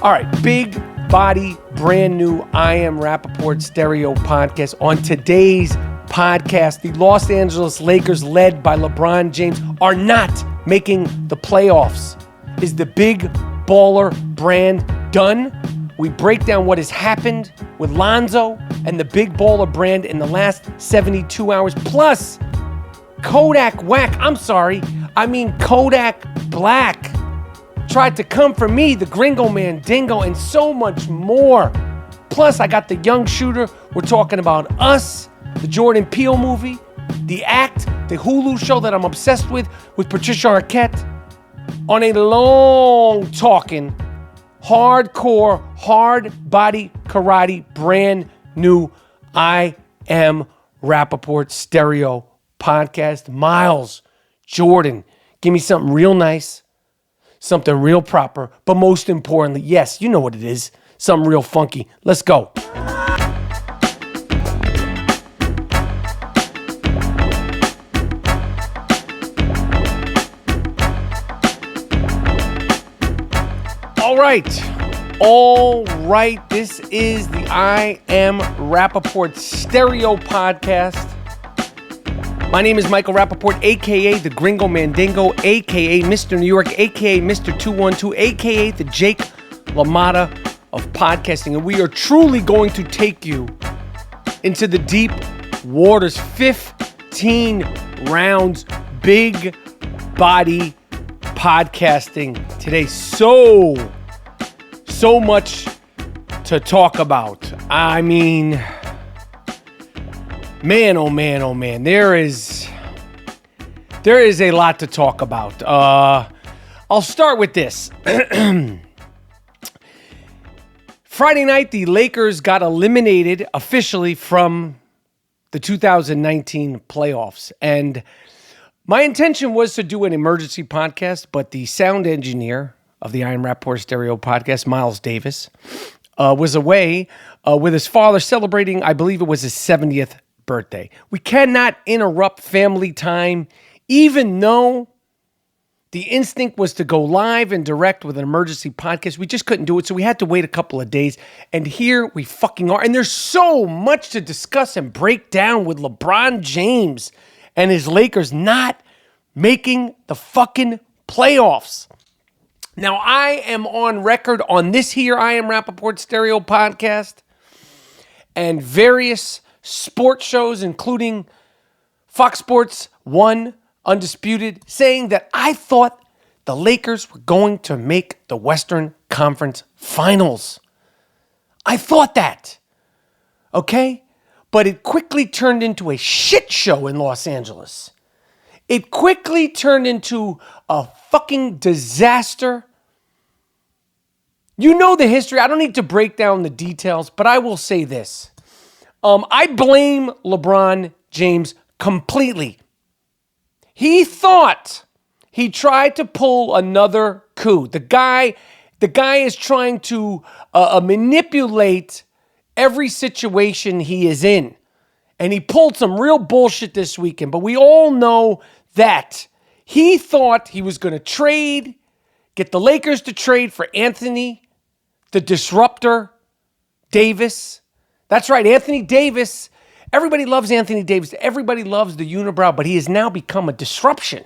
All right, big body, brand new I Am Rapaport stereo podcast. On today's podcast, the Los Angeles Lakers, led by LeBron James, are not making the playoffs. Is the Big Baller Brand done? We break down what has happened with Lonzo and the Big Baller Brand in the last 72 hours. Plus, Kodak Black tried to come for me, the Gringo Mandingo, and so much more. Plus, I got the young shooter. We're talking about Us, the Jordan Peele movie, The Act, the Hulu show that I'm obsessed with Patricia Arquette, on a long talking, hardcore, hard body karate, brand new I Am Rapaport stereo podcast. Miles, Jordan, give me something real nice, something real proper, but most importantly, yes, you know what it is, something real funky. Let's go. All right. This is the I Am Rapaport stereo podcast. My name is Michael Rapaport, a.k.a. the Gringo Mandingo, a.k.a. Mr. New York, a.k.a. Mr. 212, a.k.a. the Jake LaMotta of Podcasting. And we are truly going to take you into the deep waters. 15 rounds, big body podcasting today. So much to talk about. I mean, man, oh man, there is a lot to talk about. I'll start with this. Friday night, the Lakers got eliminated officially from the 2019 playoffs. And my intention was to do an emergency podcast, but the sound engineer of the I Am Rapaport stereo podcast, Miles Davis, was away with his father celebrating, I believe it was his 70th birthday. We cannot interrupt family time, even though the instinct was to go live and direct with an emergency podcast. We just couldn't do it, so we had to wait a couple of days. And here we fucking are. And there's so much to discuss and break down with LeBron James and his Lakers not making the fucking playoffs. Now, I am on record on this here I Am Rapaport stereo podcast and various sports shows, including Fox Sports 1, Undisputed, saying that I thought the Lakers were going to make the Western Conference Finals. I thought that, okay? But it quickly turned into a shit show in Los Angeles. It quickly turned into a fucking disaster. You know the history. I don't need to break down the details, but I will say this. I blame LeBron James completely. He thought he tried to pull another coup. The guy is trying to manipulate every situation he is in. And he pulled some real bullshit this weekend. But we all know that he thought he was going to get the Lakers to trade for Anthony, the Disruptor, Davis. That's right, Anthony Davis. Everybody loves Anthony Davis. Everybody loves the unibrow, but he has now become a disruption.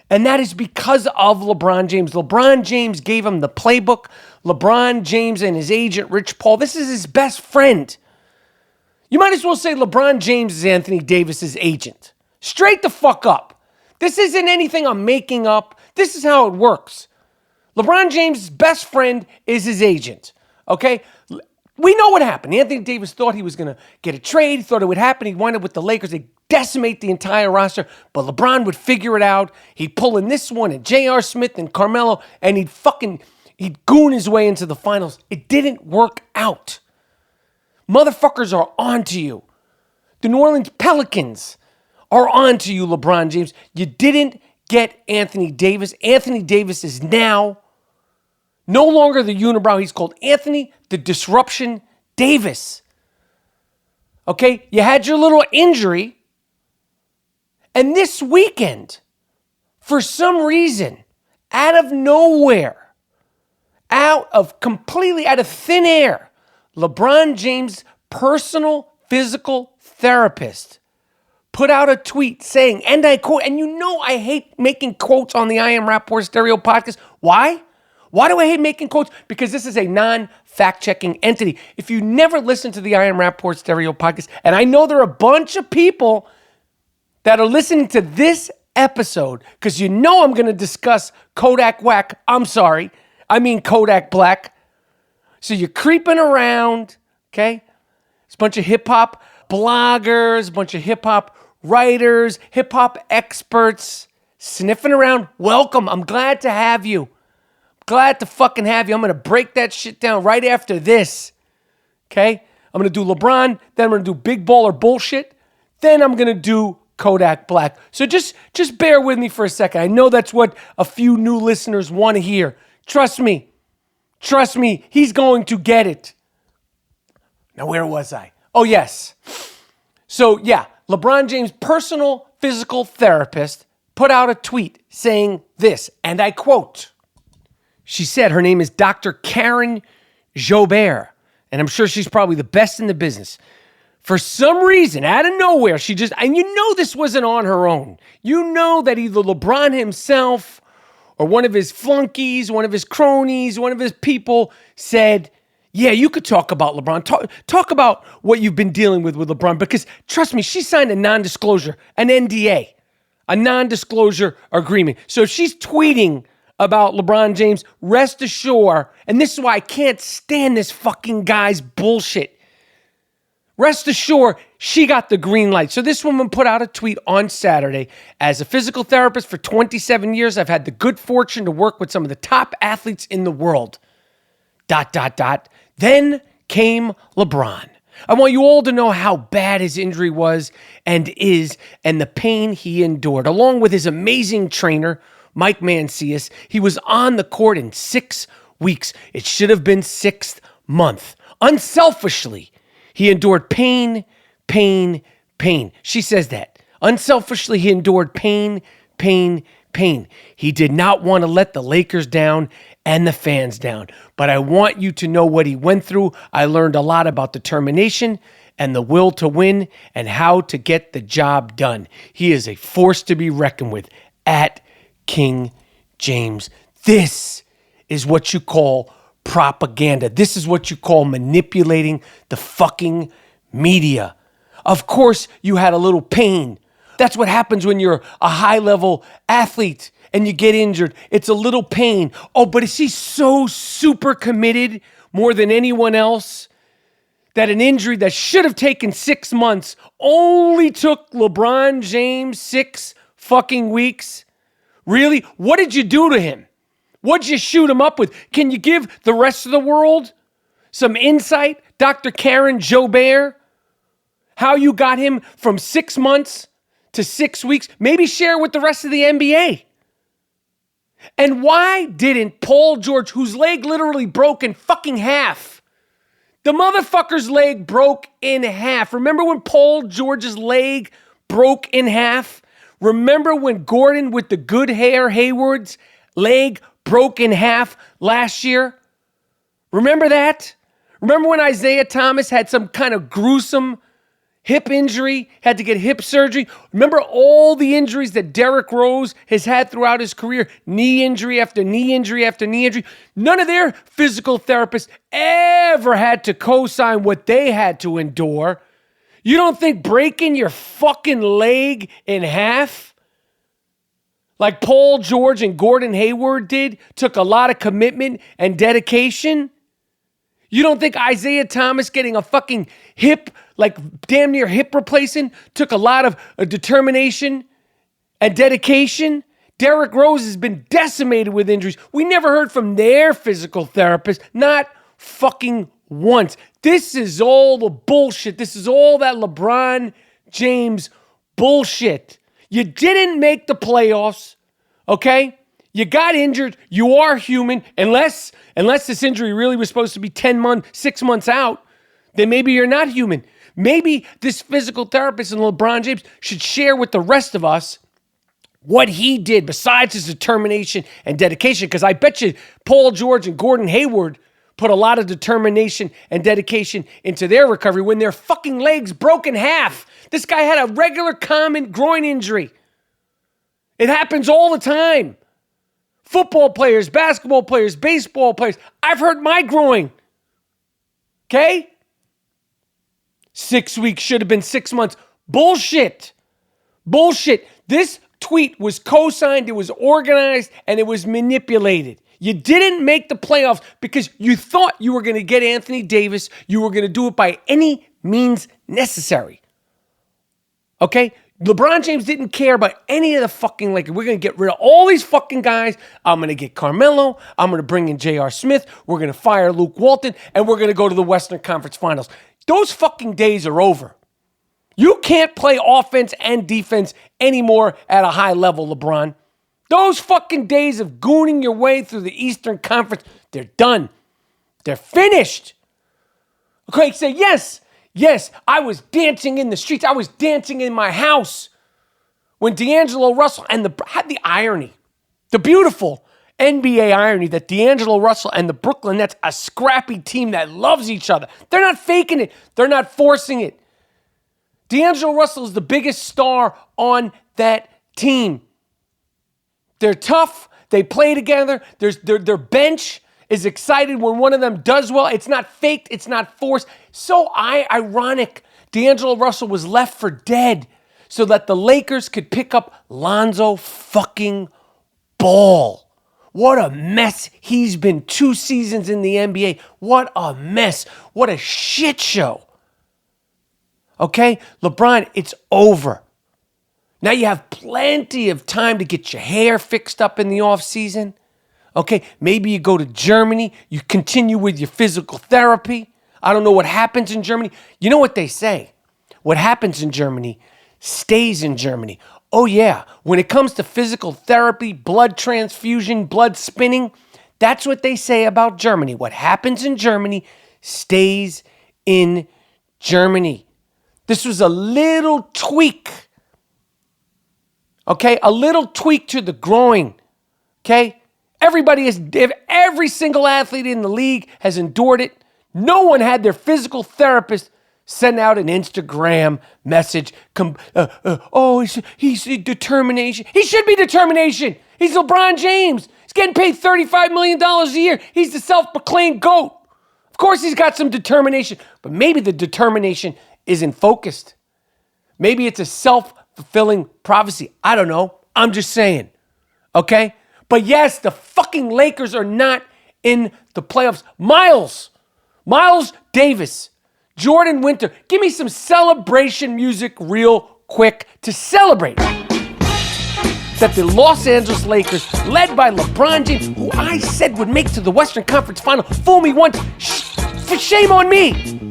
And that is because of LeBron James. LeBron James gave him the playbook. LeBron James and his agent, Rich Paul, this is his best friend. You might as well say LeBron James is Anthony Davis's agent. Straight the fuck up. This isn't anything I'm making up. This is how it works. LeBron James' best friend is his agent, okay? We know what happened. Anthony Davis thought he was going to get a trade. He thought it would happen. He'd wind up with the Lakers. They'd decimate the entire roster, but LeBron would figure it out. He'd pull in this one and J.R. Smith and Carmelo, and he'd goon his way into the finals. It didn't work out. Motherfuckers are on to you. The New Orleans Pelicans are on to you, LeBron James. You didn't get Anthony Davis. Anthony Davis is now no longer the unibrow. He's called Anthony the Disruption Davis. Okay? You had your little injury. And this weekend, for some reason, out of nowhere, completely out of thin air, LeBron James' personal physical therapist put out a tweet saying, and I quote, and you know I hate making quotes on the I Am Rapaport Stereo podcast. Why? Why do I hate making quotes? Because this is a non-fact-checking entity. If you never listen to the I Am Rapaport Stereo podcast, and I know there are a bunch of people that are listening to this episode, because you know I'm going to discuss Kodak Black. I mean Kodak Black. So you're creeping around, okay? It's a bunch of hip-hop bloggers, a bunch of hip-hop writers, hip-hop experts sniffing around. Welcome. I'm glad to have you. Glad to fucking have you. I'm going to break that shit down right after this, okay? I'm going to do LeBron, then I'm going to do Big Baller Bullshit, then I'm going to do Kodak Black. So just bear with me for a second. I know that's what a few new listeners want to hear. Trust me, he's going to get it. Now, where was I? Oh, yes. So, yeah, LeBron James' personal physical therapist put out a tweet saying this, and I quote, she said her name is Dr. Karen Jobert, and I'm sure she's probably the best in the business. For some reason, out of nowhere, and you know this wasn't on her own. You know that either LeBron himself or one of his flunkies, one of his cronies, one of his people said, yeah, you could talk about LeBron. Talk about what you've been dealing with LeBron, because trust me, she signed a non-disclosure, an NDA, a non-disclosure agreement. So if she's tweeting about LeBron James, rest assured, and this is why I can't stand this fucking guy's bullshit. Rest assured, she got the green light. So this woman put out a tweet on Saturday. As a physical therapist for 27 years, I've had the good fortune to work with some of the top athletes in the world. ... Then came LeBron. I want you all to know how bad his injury was and is, and the pain he endured. Along with his amazing trainer, Mike Mancias, he was on the court in 6 weeks. It should have been 6th month. Unselfishly, he endured pain. She says that. Unselfishly, he endured pain. He did not want to let the Lakers down and the fans down. But I want you to know what he went through. I learned a lot about determination and the will to win and how to get the job done. He is a force to be reckoned with at King James. This is what you call propaganda. This is what you call manipulating the fucking media. Of course, you had a little pain. That's what happens when you're a high-level athlete and you get injured. It's a little pain. Oh, but is he so super committed more than anyone else that an injury that should have taken 6 months only took LeBron James 6 fucking weeks? Really? What did you do to him? What'd you shoot him up with? Can you give the rest of the world some insight, Dr. Karen Jobert? How you got him from 6 months to 6 weeks? Maybe share with the rest of the NBA. And why didn't Paul George, whose leg literally broke in fucking half, the motherfucker's leg broke in half. Remember when Paul George's leg broke in half? Remember when Gordon with the good hair, Hayward's leg broke in half last year? Remember that? Remember when Isaiah Thomas had some kind of gruesome hip injury, had to get hip surgery? Remember all the injuries that Derrick Rose has had throughout his career? Knee injury after knee injury after knee injury. None of their physical therapists ever had to co-sign what they had to endure. You don't think breaking your fucking leg in half, like Paul George and Gordon Hayward did, took a lot of commitment and dedication? You don't think Isaiah Thomas getting a fucking hip, like damn near hip replacement, took a lot of determination and dedication? Derrick Rose has been decimated with injuries. We never heard from their physical therapist, not fucking once. This is all the bullshit. This is all that LeBron James bullshit. You didn't make the playoffs, okay? You got injured. You are human. Unless this injury really was supposed to be 6 months out, then maybe you're not human. Maybe this physical therapist and LeBron James should share with the rest of us what he did besides his determination and dedication, because I bet you Paul George and Gordon Hayward put a lot of determination and dedication into their recovery when their fucking legs broke in half. This guy had a regular common groin injury. It happens all the time. Football players, basketball players, baseball players. I've hurt my groin. Okay? 6 weeks should have been 6 months. Bullshit. Bullshit. This tweet was co-signed, it was organized, and it was manipulated. You didn't make the playoffs because you thought you were going to get Anthony Davis. You were going to do it by any means necessary. Okay? LeBron James didn't care about any of the fucking, like, we're going to get rid of all these fucking guys. I'm going to get Carmelo. I'm going to bring in J.R. Smith. We're going to fire Luke Walton, and we're going to go to the Western Conference Finals. Those fucking days are over. You can't play offense and defense anymore at a high level, LeBron. Those fucking days of gooning your way through the Eastern Conference, they're done. They're finished. Okay, say, yes, I was dancing in the streets. I was dancing in my house when D'Angelo Russell and had the irony, the beautiful NBA irony that D'Angelo Russell and the Brooklyn Nets, a scrappy team that loves each other. They're not faking it. They're not forcing it. D'Angelo Russell is the biggest star on that team. They're tough. They play together. Their bench is excited when one of them does well. It's not faked. It's not forced. So ironic. D'Angelo Russell was left for dead so that the Lakers could pick up Lonzo fucking Ball. What a mess he's been 2 seasons in the NBA. What a mess. What a shit show. Okay? LeBron, it's over. Now you have plenty of time to get your hair fixed up in the offseason. Okay? Maybe you go to Germany. You continue with your physical therapy. I don't know what happens in Germany. You know what they say? What happens in Germany stays in Germany. Oh, yeah. When it comes to physical therapy, blood transfusion, blood spinning, that's what they say about Germany. What happens in Germany stays in Germany. This was a little tweak. Okay? A little tweak to the groin. Okay? Every single athlete in the league has endured it. No one had their physical therapist send out an Instagram message. He's determination. He should be determination. He's LeBron James. He's getting paid $35 million a year. He's the self-proclaimed GOAT. Of course he's got some determination, but maybe the determination isn't focused. Maybe it's a self-fulfilling prophecy. I don't know. I'm just saying. Okay? But yes, the fucking Lakers are not in the playoffs. Miles Davis, Jordan Winter, give me some celebration music real quick to celebrate that the Los Angeles Lakers, led by LeBron James, who I said would make to the Western Conference Final, fool me once, shame on me.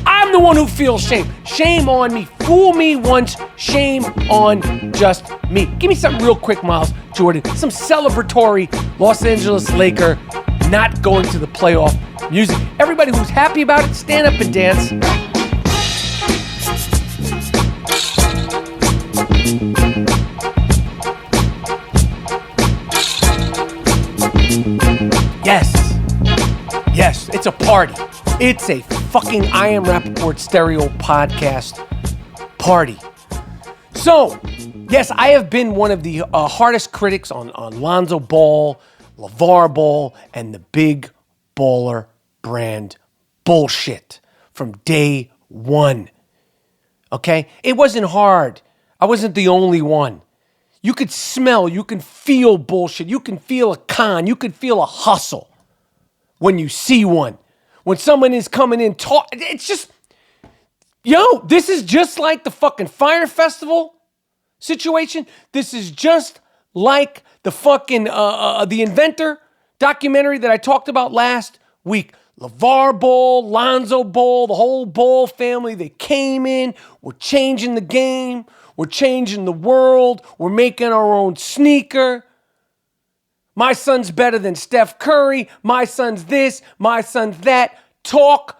I'm the one who feels shame. Shame on me. Fool me once, shame on just me. Give me something real quick, Miles Jordan. Some celebratory Los Angeles Laker not going to the playoff music. Everybody who's happy about it, stand up and dance. Yes, it's a party. It's a fucking I Am Rapaport stereo podcast party. So, yes, I have been one of the hardest critics on Lonzo Ball, LeVar Ball, and the Big Baller Brand Bullshit from day one. Okay? It wasn't hard. I wasn't the only one. You could smell, you can feel bullshit. You can feel a con. You can feel a hustle when you see one. When someone is coming in, it's just, this is just like the fucking Fire Festival situation. This is just like the fucking, The Inventor documentary that I talked about last week. LeVar Ball, Lonzo Ball, the whole Ball family, they came in, we're changing the game, we're changing the world, we're making our own sneaker. My son's better than Steph Curry, my son's this, my son's that. Talk,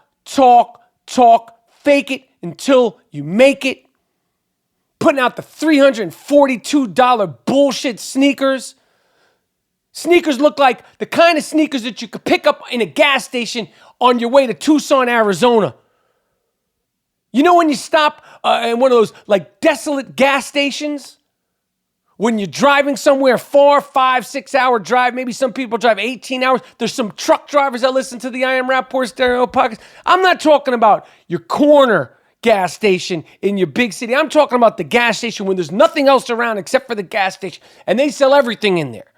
fake it until you make it. putting out the $342 bullshit sneakers. Sneakers look like the kind of sneakers that you could pick up in a gas station on your way to Tucson, Arizona. You know when you stop in one of those like desolate gas stations? When you're driving somewhere far, 5-6 hour drive, maybe some people drive 18 hours. There's some truck drivers that listen to the I Am Rapaport stereo podcast. I'm not talking about your corner gas station in your big city. I'm talking about the gas station when there's nothing else around except for the gas station. And they sell everything in there.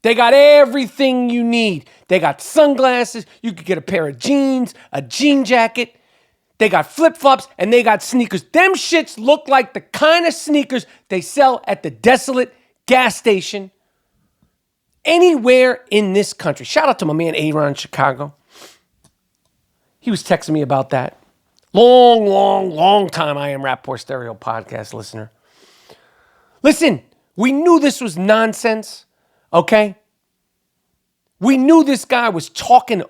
They got everything you need. They got sunglasses. You could get a pair of jeans, a jean jacket. They got flip-flops, and they got sneakers. Them shits look like the kind of sneakers they sell at the desolate gas station anywhere in this country. Shout out to my man Aaron in Chicago. He was texting me about that. Long time I Am Rapaport stereo podcast listener. Listen, we knew this was nonsense, okay? We knew this guy was talking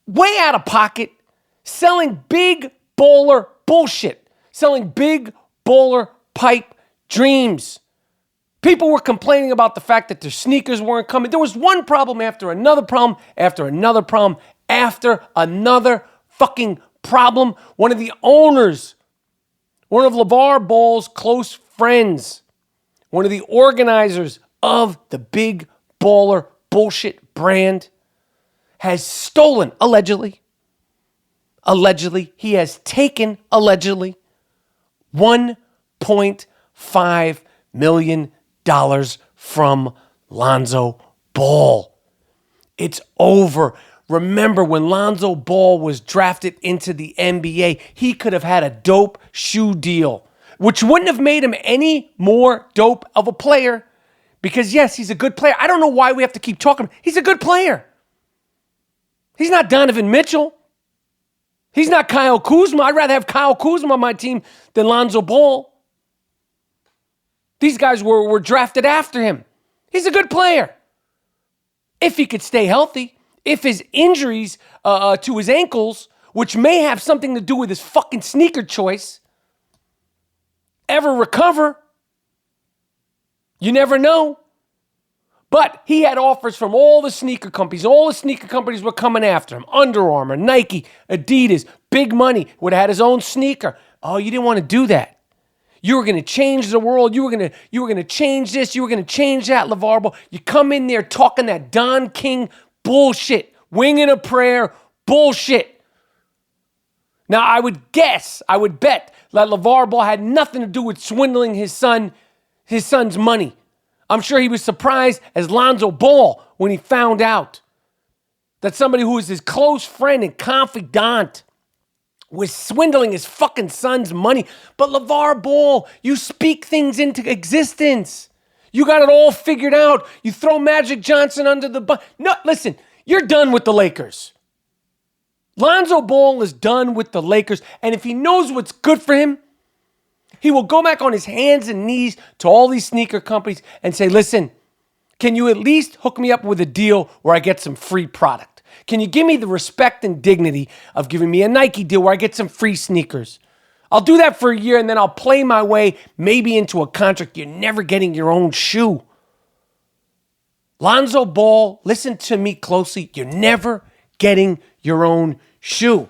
way out of pocket, selling big baller bullshit, selling big baller pipe dreams. People were complaining about the fact that their sneakers weren't coming. There was one problem after another problem, after another problem, after another fucking problem. One of the owners, one of LeVar Ball's close friends, one of the organizers of the Big Baller Bullshit brand has stolen, allegedly, he has taken, allegedly, $1.5 million from Lonzo Ball. It's over. Remember when Lonzo Ball was drafted into the NBA, he could have had a dope shoe deal, which wouldn't have made him any more dope of a player because, yes, he's a good player. I don't know why we have to keep talking. He's a good player. He's not Donovan Mitchell. He's not Kyle Kuzma. I'd rather have Kyle Kuzma on my team than Lonzo Ball. These guys were drafted after him. He's a good player. If he could stay healthy, if his injuries to his ankles, which may have something to do with his fucking sneaker choice, ever recover, you never know. But he had offers from all the sneaker companies. All the sneaker companies were coming after him. Under Armour, Nike, Adidas, big money. Would have had his own sneaker. Oh, you didn't want to do that. You were going to change the world. You were going to change this. You were going to change that, LeVar Ball. You come in there talking that Don King bullshit. Wing and a prayer bullshit. Now, I would bet that LeVar Ball had nothing to do with swindling his son's money. I'm sure he was surprised as Lonzo Ball when he found out that somebody who was his close friend and confidant was swindling his fucking son's money. But LeVar Ball, you speak things into existence. You got it all figured out. You throw Magic Johnson under the bus. No, listen, you're done with the Lakers. Lonzo Ball is done with the Lakers. And if he knows what's good for him, he will go back on his hands and knees to all these sneaker companies and say, listen, can you at least hook me up with a deal where I get some free product? Can you give me the respect and dignity of giving me a Nike deal where I get some free sneakers? I'll do that for a year and then I'll play my way maybe into a contract. You're never getting your own shoe. Lonzo Ball, listen to me closely. You're never getting your own shoe.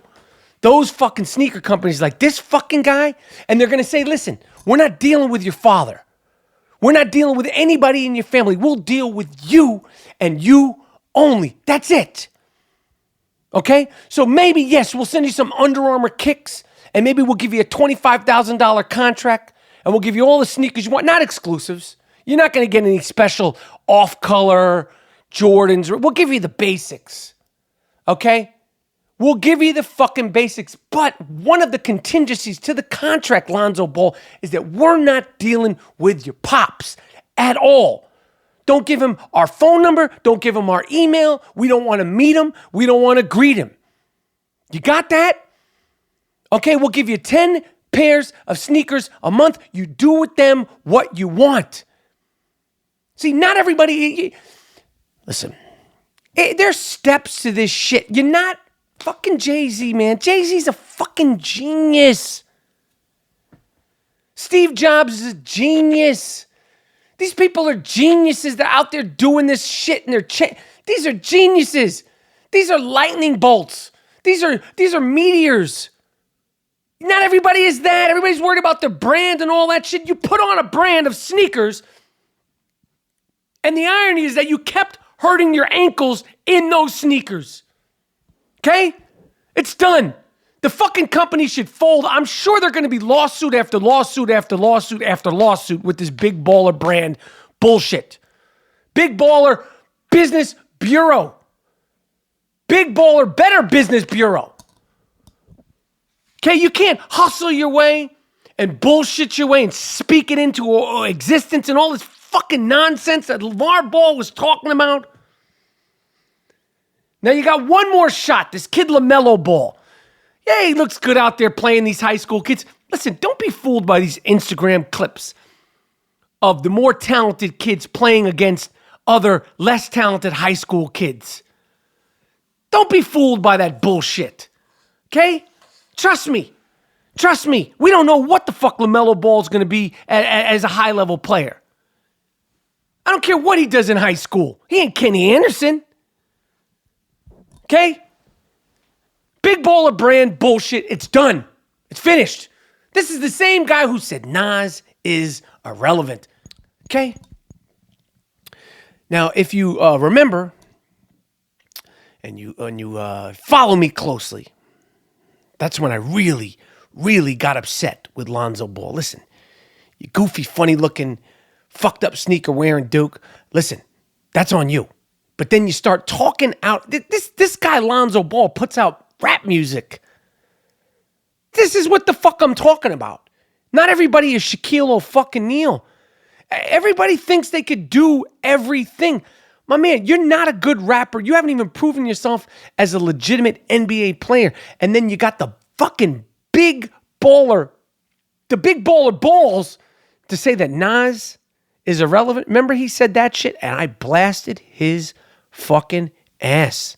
Those fucking sneaker companies like this fucking guy, and they're going to say, listen, we're not dealing with your father. We're not dealing with anybody in your family. We'll deal with you and you only. That's it. Okay? So maybe, yes, we'll send you some Under Armour kicks, and maybe we'll give you a $25,000 contract, and we'll give you all the sneakers you want, not exclusives. You're not going to get any special off-color Jordans. We'll give you the basics. Okay? We'll give you the fucking basics, but one of the contingencies to the contract, Lonzo Ball, is that we're not dealing with your pops at all. Don't give him our phone number. Don't give him our email. We don't want to meet him. We don't want to greet him. You got that? Okay, we'll give you 10 pairs of sneakers a month. You do with them what you want. See, not everybody... Listen, there's steps to this shit. You're not... Fucking Jay-Z, man. Jay-Z's a fucking genius. Steve Jobs is a genius. These people are geniuses. They're out there doing this shit and these are geniuses. These are lightning bolts. These are meteors. Not everybody is that. Everybody's worried about their brand and all that shit. You put on a brand of sneakers, and the irony is that you kept hurting your ankles in those sneakers. Okay? It's done. The fucking company should fold. I'm sure they're going to be lawsuit after lawsuit after lawsuit after lawsuit with this Big Baller Brand bullshit. Big Baller Business Bureau. Big Baller Better Business Bureau. Okay, you can't hustle your way and bullshit your way and speak it into existence and all this fucking nonsense that LeVar Ball was talking about. Now you got one more shot, this kid LaMelo Ball. Yeah, he looks good out there playing these high school kids. Listen, don't be fooled by these Instagram clips of the more talented kids playing against other less talented high school kids. Don't be fooled by that bullshit. Okay? Trust me. Trust me. We don't know what the fuck LaMelo Ball is going to be as a high-level player. I don't care what he does in high school. He ain't Kenny Anderson. Okay? Big Baller Brand bullshit. It's done. It's finished. This is the same guy who said Nas is irrelevant. Okay? Now, if you remember, and you follow me closely, that's when I really got upset with Lonzo Ball. Listen, you goofy, funny-looking, fucked-up sneaker-wearing Duke. Listen, that's on you. But then you start talking out. This guy, Lonzo Ball, puts out rap music. This is what the fuck I'm talking about. Not everybody is Shaquille O'Neal. Everybody thinks they could do everything. My man, you're not a good rapper. You haven't even proven yourself as a legitimate NBA player. And then you got the fucking big baller balls to say that Nas is irrelevant. Remember he said that shit and I blasted his fucking ass.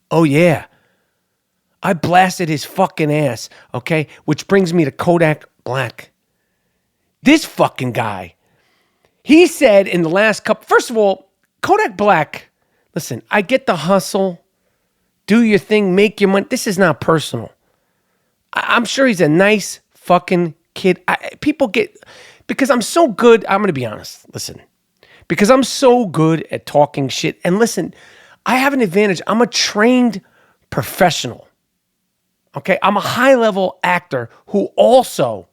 Oh yeah. I blasted his fucking ass, okay? Which brings me to Kodak Black. This fucking guy, he said in the last couple, first of all, Kodak Black, listen, I get the hustle, do your thing, make your money. This is not personal. I'm sure he's a nice fucking kid. Because I'm so good, I'm going to be honest, listen. Because I'm so good at talking shit. And listen, I have an advantage. I'm a trained professional. Okay? I'm a high-level actor who also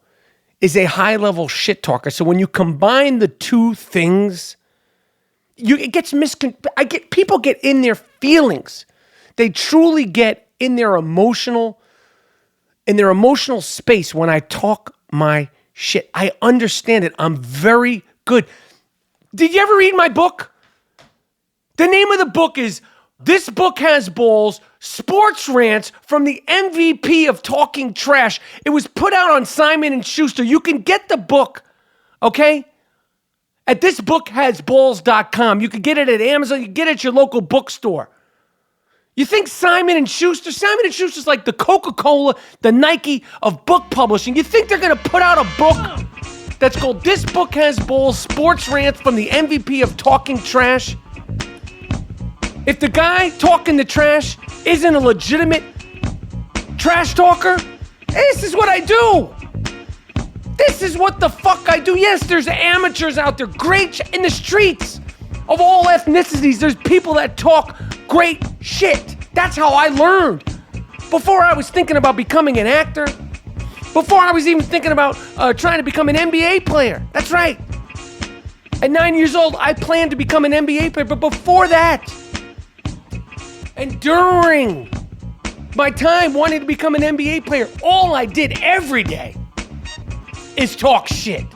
is a high-level shit talker. So when you combine the two things, people get in their feelings. They truly get in their emotional space when I talk my shit. I understand it. I'm very good. Did you ever read my book? The name of the book is This Book Has Balls, Sports Rants from the MVP of Talking Trash. It was put out on Simon & Schuster. You can get the book, okay, at thisbookhasballs.com. You can get it at Amazon. You can get it at your local bookstore. You think Simon & Schuster? Simon & Schuster's like the Coca-Cola, the Nike of book publishing. You think they're going to put out a book that's called This Book Has Balls, Sports Rants from the MVP of Talking Trash? If the guy talking the trash isn't a legitimate trash talker, this is what I do. This is what the fuck I do. Yes, there's amateurs out there, great in the streets of all ethnicities. There's people that talk great shit. That's how I learned. Before I was thinking about becoming an actor, before I was even thinking about trying to become an NBA player. That's right. At 9 years old, I planned to become an NBA player. But before that, and during my time wanting to become an NBA player, all I did every day is talk shit.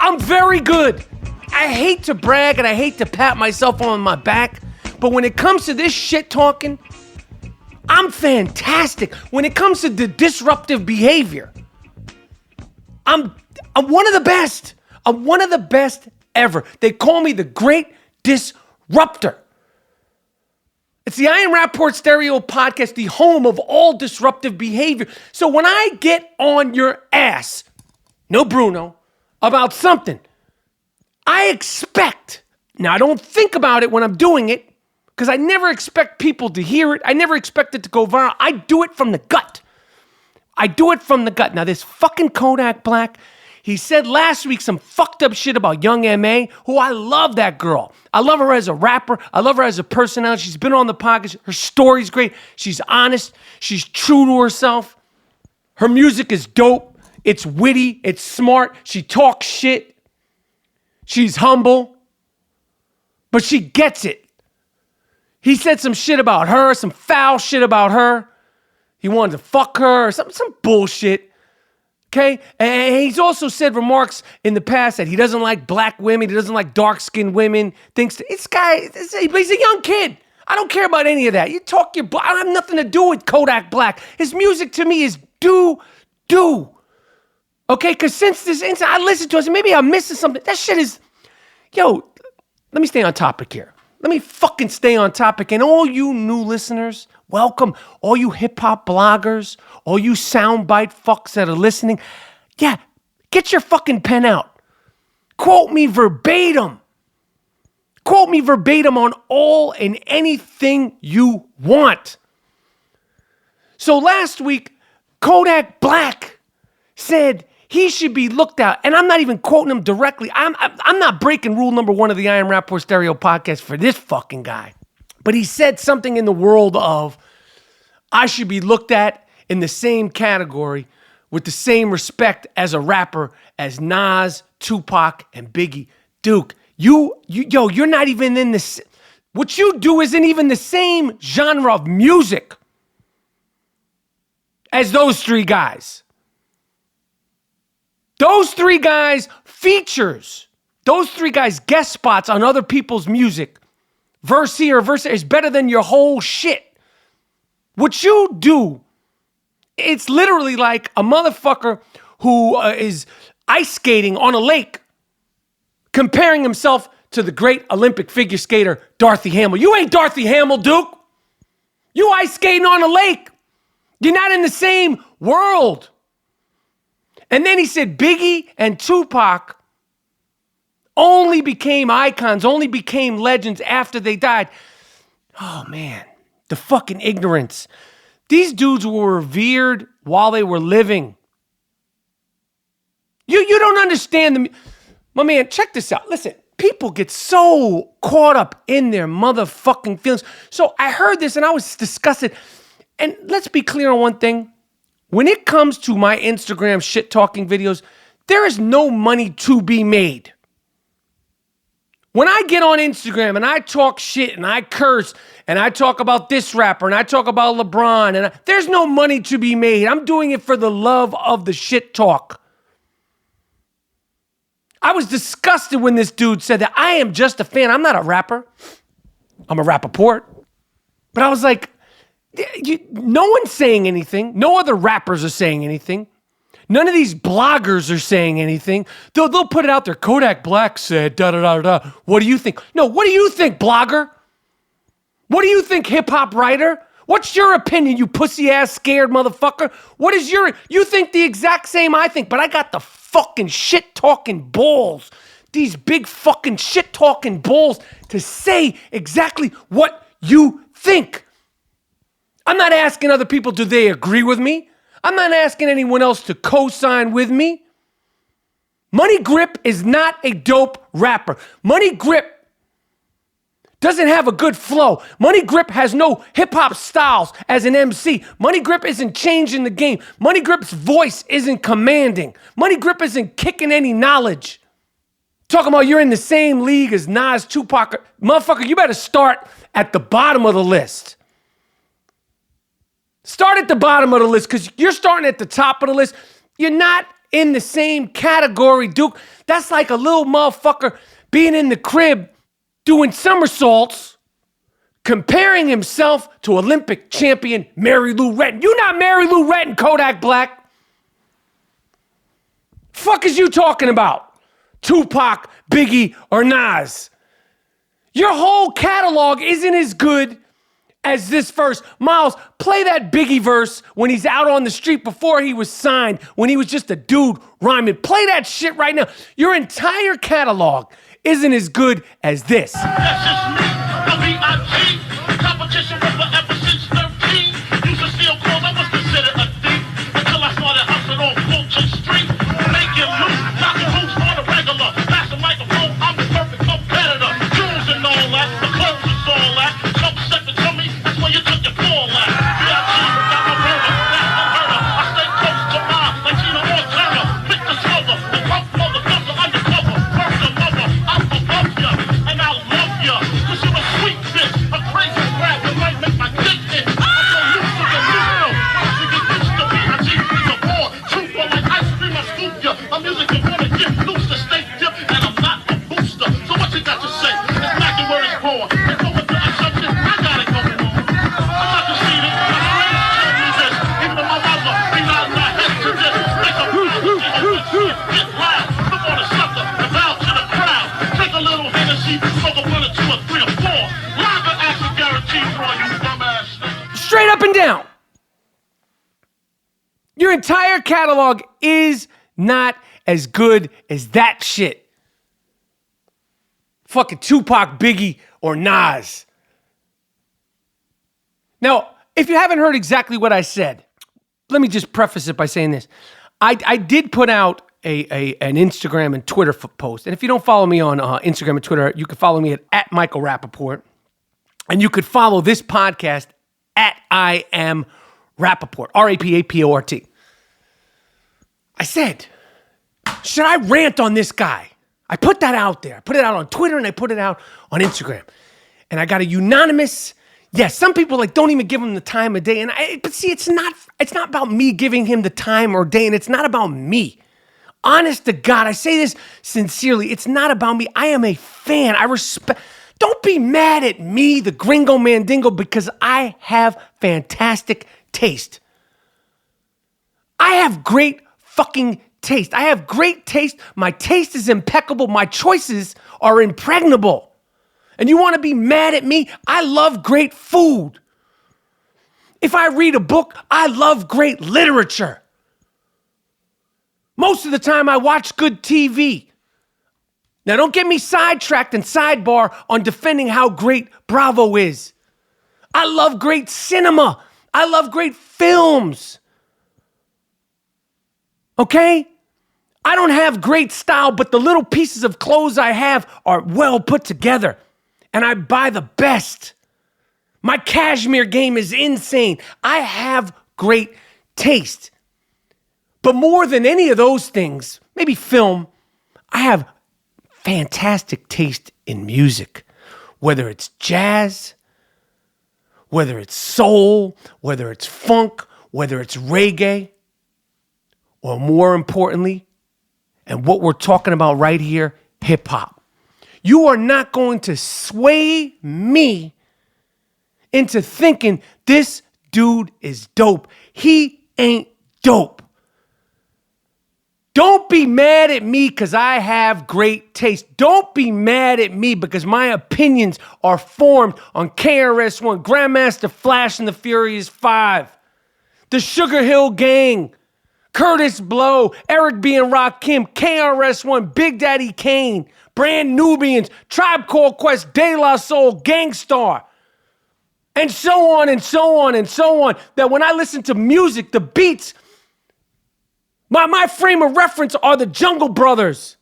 I'm very good. I hate to brag and I hate to pat myself on my back, but when it comes to this shit talking, I'm fantastic. When it comes to the disruptive behavior, I'm one of the best. I'm one of the best ever. They call me the Great Disruptor. It's the I Am Rapaport Stereo Podcast, the home of all disruptive behavior. So when I get on your ass, no Bruno, about something. I expect, now I don't think about it when I'm doing it, because I never expect people to hear it. I never expect it to go viral. I do it from the gut. Now this fucking Kodak Black, he said last week some fucked up shit about Young M.A., who I love that girl. I love her as a rapper. I love her as a personality. She's been on the podcast. Her story's great. She's honest. She's true to herself. Her music is dope. It's witty. It's smart. She talks shit. She's humble. But she gets it. He said some shit about her, some foul shit about her. He wanted to fuck her or some bullshit. Okay? And he's also said remarks in the past that he doesn't like black women, he doesn't like dark-skinned women. He's a young kid. I don't care about any of that. You talk your... I have nothing to do with Kodak Black. His music to me is do. Okay? Because since this incident, I listened to it, and maybe I'm missing something. That shit is... Yo, let me stay on topic here. Let me fucking stay on topic. And all you new listeners, welcome. All you hip-hop bloggers, all you soundbite fucks that are listening, yeah, get your fucking pen out. Quote me verbatim. Quote me verbatim on all and anything you want. So last week, Kodak Black said he should be looked at, and I'm not even quoting him directly. I'm not breaking rule number 1 of the I Am Rapaport Stereo podcast for this fucking guy. But he said something in the world of, I should be looked at in the same category with the same respect as a rapper as Nas, Tupac, and Biggie. Duke, you're not even in this. What you do isn't even the same genre of music as those 3 guys. Those 3 guys features. Those 3 guys guest spots on other people's music. Verse here, verse there is better than your whole shit. What you do, it's literally like a motherfucker who is ice skating on a lake, comparing himself to the great Olympic figure skater, Dorothy Hamill. You ain't Dorothy Hamill, Duke. You ice skating on a lake. You're not in the same world. And then he said Biggie and Tupac only became icons, only became legends after they died. Oh, man, the fucking ignorance. These dudes were revered while they were living. You don't understand my man, check this out. Listen, people get so caught up in their motherfucking feelings. So I heard this and I was disgusted. And let's be clear on one thing. When it comes to my Instagram shit-talking videos, there is no money to be made. When I get on Instagram and I talk shit and I curse and I talk about this rapper and I talk about LeBron, and there's no money to be made. I'm doing it for the love of the shit talk. I was disgusted when this dude said that I am just a fan. I'm not a rapper. I'm a Rapaport. But I was like, no one's saying anything. No other rappers are saying anything. None of these bloggers are saying anything. They'll put it out there. Kodak Black said, da-da-da-da. What do you think? No, what do you think, blogger? What do you think, hip-hop writer? What's your opinion, you pussy-ass scared motherfucker? What is you think the exact same I think, but I got the fucking shit-talking balls. These big fucking shit-talking balls to say exactly what you think. I'm not asking other people, do they agree with me? I'm not asking anyone else to co-sign with me. Money Grip is not a dope rapper. Money Grip doesn't have a good flow. Money Grip has no hip-hop styles as an MC. Money Grip isn't changing the game. Money Grip's voice isn't commanding. Money Grip isn't kicking any knowledge. Talking about you're in the same league as Nas, Tupac. Motherfucker, you better start at the bottom of the list. Start at the bottom of the list, because you're starting at the top of the list. You're not in the same category, Duke. That's like a little motherfucker being in the crib doing somersaults, comparing himself to Olympic champion Mary Lou Retton. You're not Mary Lou Retton, Kodak Black. Fuck is you talking about? Tupac, Biggie, or Nas? Your whole catalog isn't as good as this verse. Miles, play that Biggie verse when he's out on the street before he was signed, when he was just a dude rhyming. Play that shit right now. Your entire catalog isn't as good as this. That's just me, the B.I.G. Competition over ever since 13. Used to steal clothes, I was considered a thief. Until I started hustling on Fulton Street. Making loot, knocking loose on the regular. Passing microphone, I'm the perfect competitor. Jewels and all that, the clothes is all that. Couple seconds to me, that's where you took your fall at. B.I.G. got my murder, that's the murder. I stay close to mine, like Tina Montana. Pick the smother, the pump motherfucker undercover. First the mother, I'm above ya, and I love ya. Cause you're a sweet bitch, a crazy crap that might make my dick itch. I'm so used to the new though. Once you get used to B.I.G. is a born trooper like ice cream, I scoop ya. My music is wanna get loose to stay dip, and I'm not a booster. So what you got to say? It's not the word is born. It's over to assumption, I got it going on. I'm not conceited, my friends tell me this. Even my mother, be not my head to this. Make a proud, shit, get loud. Look on the sucker, and bow to the crowd. Take a little Hennessy, smoke a 1 or 2 or 3 or 4. Live action guaranteed for all you dumbass niggas. Straight up and down. Your entire catalog is not as good as that shit. Fucking Tupac, Biggie, or Nas. Now, if you haven't heard exactly what I said, let me just preface it by saying this. I did put out an Instagram and Twitter post. And if you don't follow me on Instagram and Twitter, you can follow me at Michael Rapaport. And you could follow this podcast at I Am Rapaport, R-A-P-A-P-O-R-T. I said, should I rant on this guy? I put that out there. I put it out on Twitter and I put it out on Instagram. And I got a unanimous, yes, some people like don't even give him the time of day. But see, it's not about me giving him the time or day, and it's not about me. Honest to God, I say this sincerely. It's not about me. I am a fan. I respect. Don't be mad at me, the Gringo Mandingo, because I have fantastic taste. I have great fucking taste. I have great taste. My taste is impeccable. My choices are impregnable. And you want to be mad at me? I love great food. If I read a book, I love great literature. Most of the time, I watch good TV. Now, don't get me sidetracked and sidebar on defending how great Bravo is. I love great cinema. I love great films. Okay? I don't have great style, but the little pieces of clothes I have are well put together. And I buy the best. My cashmere game is insane. I have great taste. But more than any of those things, maybe film, I have fantastic taste in music. Whether it's jazz, whether it's soul, whether it's funk, whether it's reggae, or more importantly, and what we're talking about right here, hip hop. You are not going to sway me into thinking this dude is dope. He ain't dope. Don't be mad at me because I have great taste. Don't be mad at me because my opinions are formed on KRS-One, Grandmaster Flash and the Furious 5, the Sugar Hill Gang, Curtis Blow, Eric B. and Rakim, KRS-One, Big Daddy Kane, Brand Nubians, Tribe Called Quest, De La Soul, Gangstar, and so on and so on and so on. That when I listen to music, the beats, my frame of reference are the Jungle Brothers,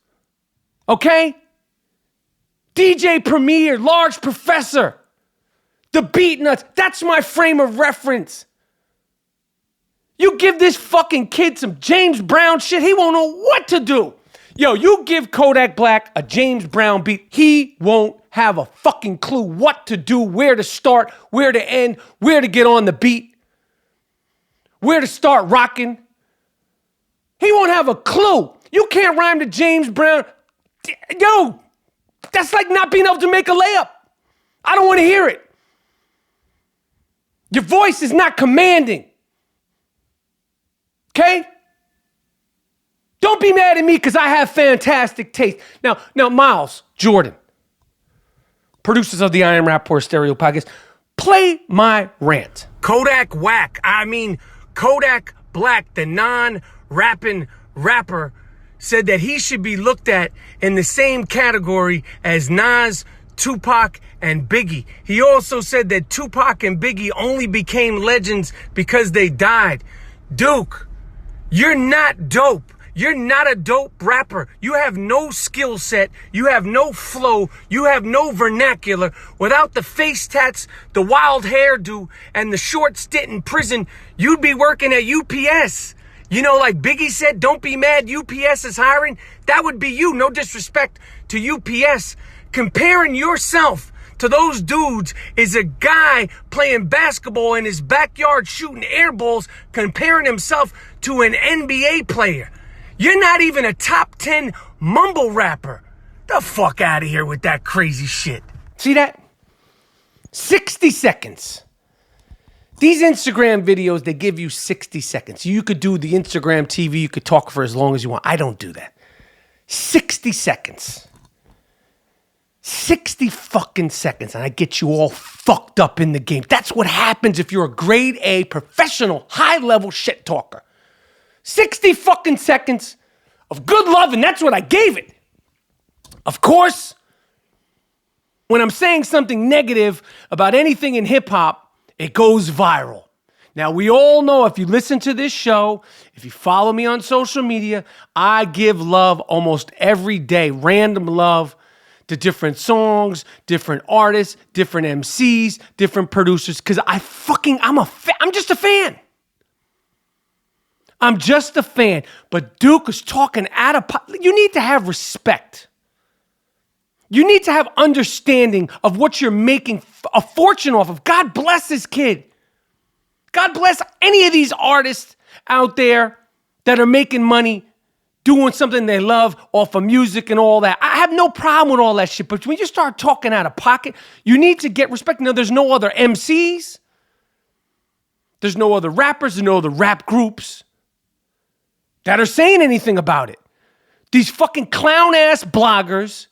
okay? DJ Premier, Large Professor, the Beat Nuts, that's my frame of reference. You give this fucking kid some James Brown shit, he won't know what to do. Yo, you give Kodak Black a James Brown beat, he won't have a fucking clue what to do, where to start, where to end, where to get on the beat, where to start rocking. He won't have a clue. You can't rhyme to James Brown. Yo, that's like not being able to make a layup. I don't want to hear it. Your voice is not commanding. Okay? Don't be mad at me because I have fantastic taste. Now, Miles, Jordan, producers of the I Am Rapaport Stereo Podcast, Play my rant. Kodak Black, the non-rapping rapper, said that he should be looked at in the same category as Nas, Tupac, and Biggie. He also said that Tupac and Biggie only became legends because they died. Duke, you're not dope. You're not a dope rapper. You have no skill set. You have no flow. You have no vernacular. Without the face tats, the wild hairdo, and the short stint in prison, you'd be working at UPS. You know, like Biggie said, don't be mad, UPS is hiring. That would be you. No disrespect to UPS. Comparing yourself to those dudes is a guy playing basketball in his backyard shooting air balls, comparing himself to an NBA player. You're not even a top 10 mumble rapper. The fuck out of here with that crazy shit. See that? 60 seconds. These Instagram videos, they give you 60 seconds. You could do the Instagram TV, you could talk for as long as you want. I don't do that. 60 seconds. 60 fucking seconds, and I get you all fucked up in the game. That's what happens if you're a grade A professional, high-level shit talker. 60 fucking seconds of good love, and that's what I gave it. Of course, when I'm saying something negative about anything in hip-hop, it goes viral. Now, we all know, if you listen to this show, if you follow me on social media, I give love almost every day, random love to different songs, different artists, different MCs, different producers, because I'm just a fan. I'm just a fan. But Duke is talking out of pocket. You need to have respect. You need to have understanding of what you're making a fortune off of. God bless this kid. God bless any of these artists out there that are making money doing something they love off of music and all that. I have no problem with all that shit. But when you start talking out of pocket, you need to get respect. Now, there's no other MCs. There's no other rappers. There's no other rap groups that are saying anything about it. These fucking clown-ass bloggers,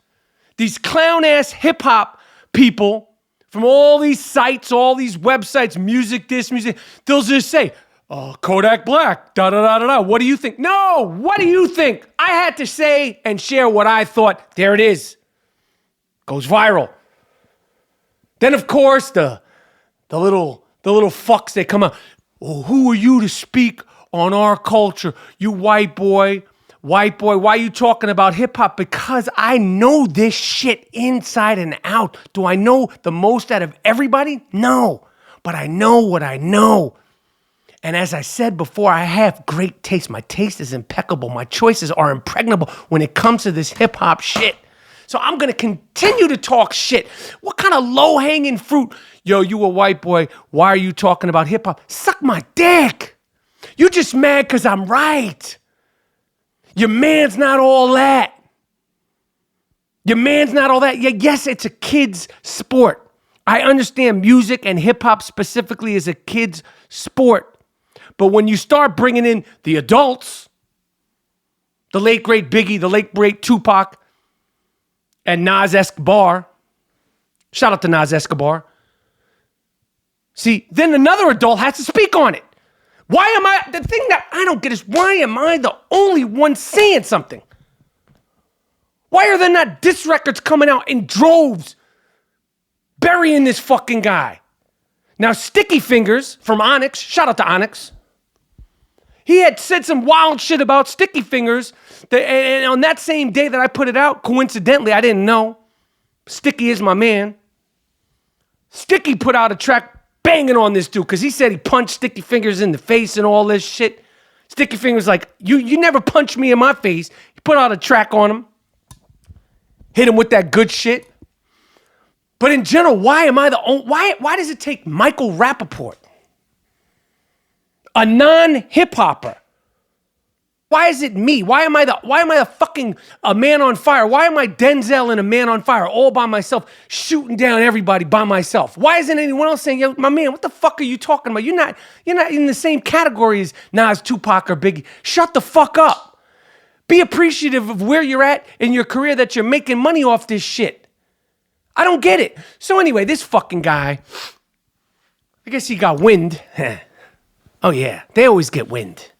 these clown-ass hip-hop people from all these sites, all these websites, music this, music, they'll just say, Kodak Black, da-da-da-da-da. What do you think? No, what do you think? I had to say and share what I thought. There it is. Goes viral. Then, of course, the little fucks, they come out. Oh, who are you to speak on our culture? You white boy, why are you talking about hip-hop? Because I know this shit inside and out. Do I know the most out of everybody? No, but I know what I know. And as I said before, I have great taste. My taste is impeccable. My choices are impregnable when it comes to this hip-hop shit. So I'm going to continue to talk shit. What kind of low-hanging fruit? Yo, you a white boy. Why are you talking about hip-hop? Suck my dick. You just mad because I'm right. Your man's not all that. Your man's not all that. Yeah, yes, it's a kid's sport. I understand music and hip-hop specifically is a kid's sport. But when you start bringing in the adults, the late great Biggie, the late great Tupac, and Nas Escobar, shout out to Nas Escobar. See, then another adult has to speak on it. The thing that I don't get is, why am I the only one saying something? Why are there not diss records coming out in droves burying this fucking guy? Now, Sticky Fingers from Onyx, shout out to Onyx. He had said some wild shit about Sticky Fingers. And on that same day that I put it out, coincidentally, I didn't know. Sticky is my man. Sticky put out a track banging on this dude because he said he punched Sticky Fingers in the face and all this shit. Sticky Fingers like, you never punched me in my face. He put out a track on him. Hit him with that good shit. But in general, why am I the only... Why does it take Michael Rapaport, a non-hip-hopper? Why is it me? Why am I the fucking a man on fire? Why am I Denzel in A Man on Fire all by myself, shooting down everybody by myself? Why isn't anyone else saying, yo, my man, what the fuck are you talking about? You're not in the same category as Nas, Tupac, or Biggie. Shut the fuck up. Be appreciative of where you're at in your career, that you're making money off this shit. I don't get it. So anyway, this fucking guy, I guess he got wind. Oh, yeah. They always get wind.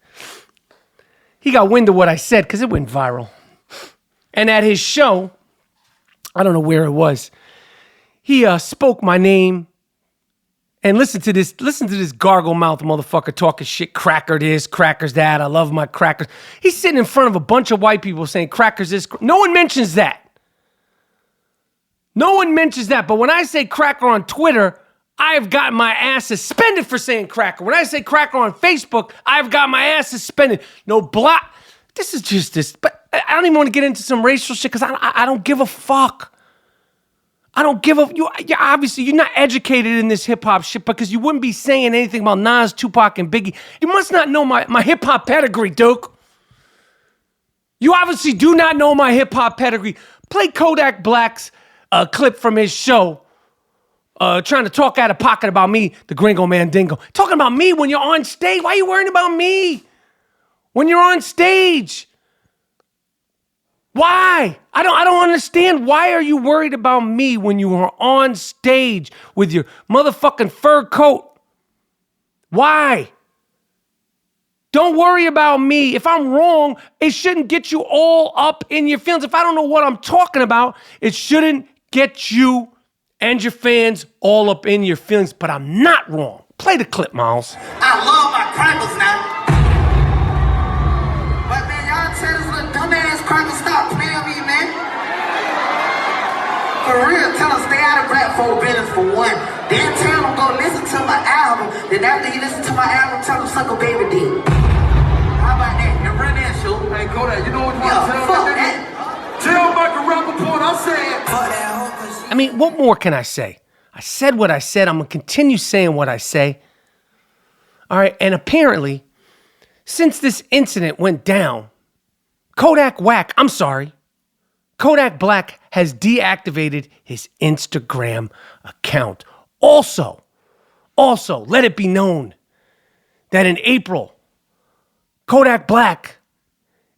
He got wind of what I said because it went viral. And at his show, I don't know where it was, he spoke my name. And listen to this gargle mouth motherfucker talking shit. Cracker this, crackers that. I love my crackers. He's sitting in front of a bunch of white people saying crackers this. No one mentions that. No one mentions that. But when I say cracker on Twitter, I've got my ass suspended for saying cracker. When I say cracker on Facebook, I've got my ass suspended. No block. This is just this. But I don't even want to get into some racial shit because I don't give a fuck. I don't give a... Obviously, you're not educated in this hip-hop shit because you wouldn't be saying anything about Nas, Tupac, and Biggie. You must not know my hip-hop pedigree, Duke. You obviously do not know my hip-hop pedigree. Play Kodak Black's clip from his show trying to talk out of pocket about me, the Gringo Mandingo. Talking about me when you're on stage. Why are you worrying about me when you're on stage? Why? I don't understand. Why are you worried about me when you are on stage with your motherfucking fur coat? Why? Don't worry about me. If I'm wrong, it shouldn't get you all up in your feelings. If I don't know what I'm talking about, it shouldn't get you and your fans all up in your feelings. But I'm not wrong. Play the clip, Miles. I love my crackers now. But man, y'all tell this little dumbass cracker stop playing me, man. For real, tell him stay out of rap for business for one. Then tell him go listen to my album. Then after he listen to my album, tell him suck a baby dick. How about that? You run that show. Hey, Kodak, you know what you want to tell fuck that? Tell Michael Rapaport I said. Fuck that. I mean, what more can I say? I said what I said. I'm going to continue saying what I say. All right, and apparently, since this incident went down, Kodak Black has deactivated his Instagram account. Also, let it be known that in April, Kodak Black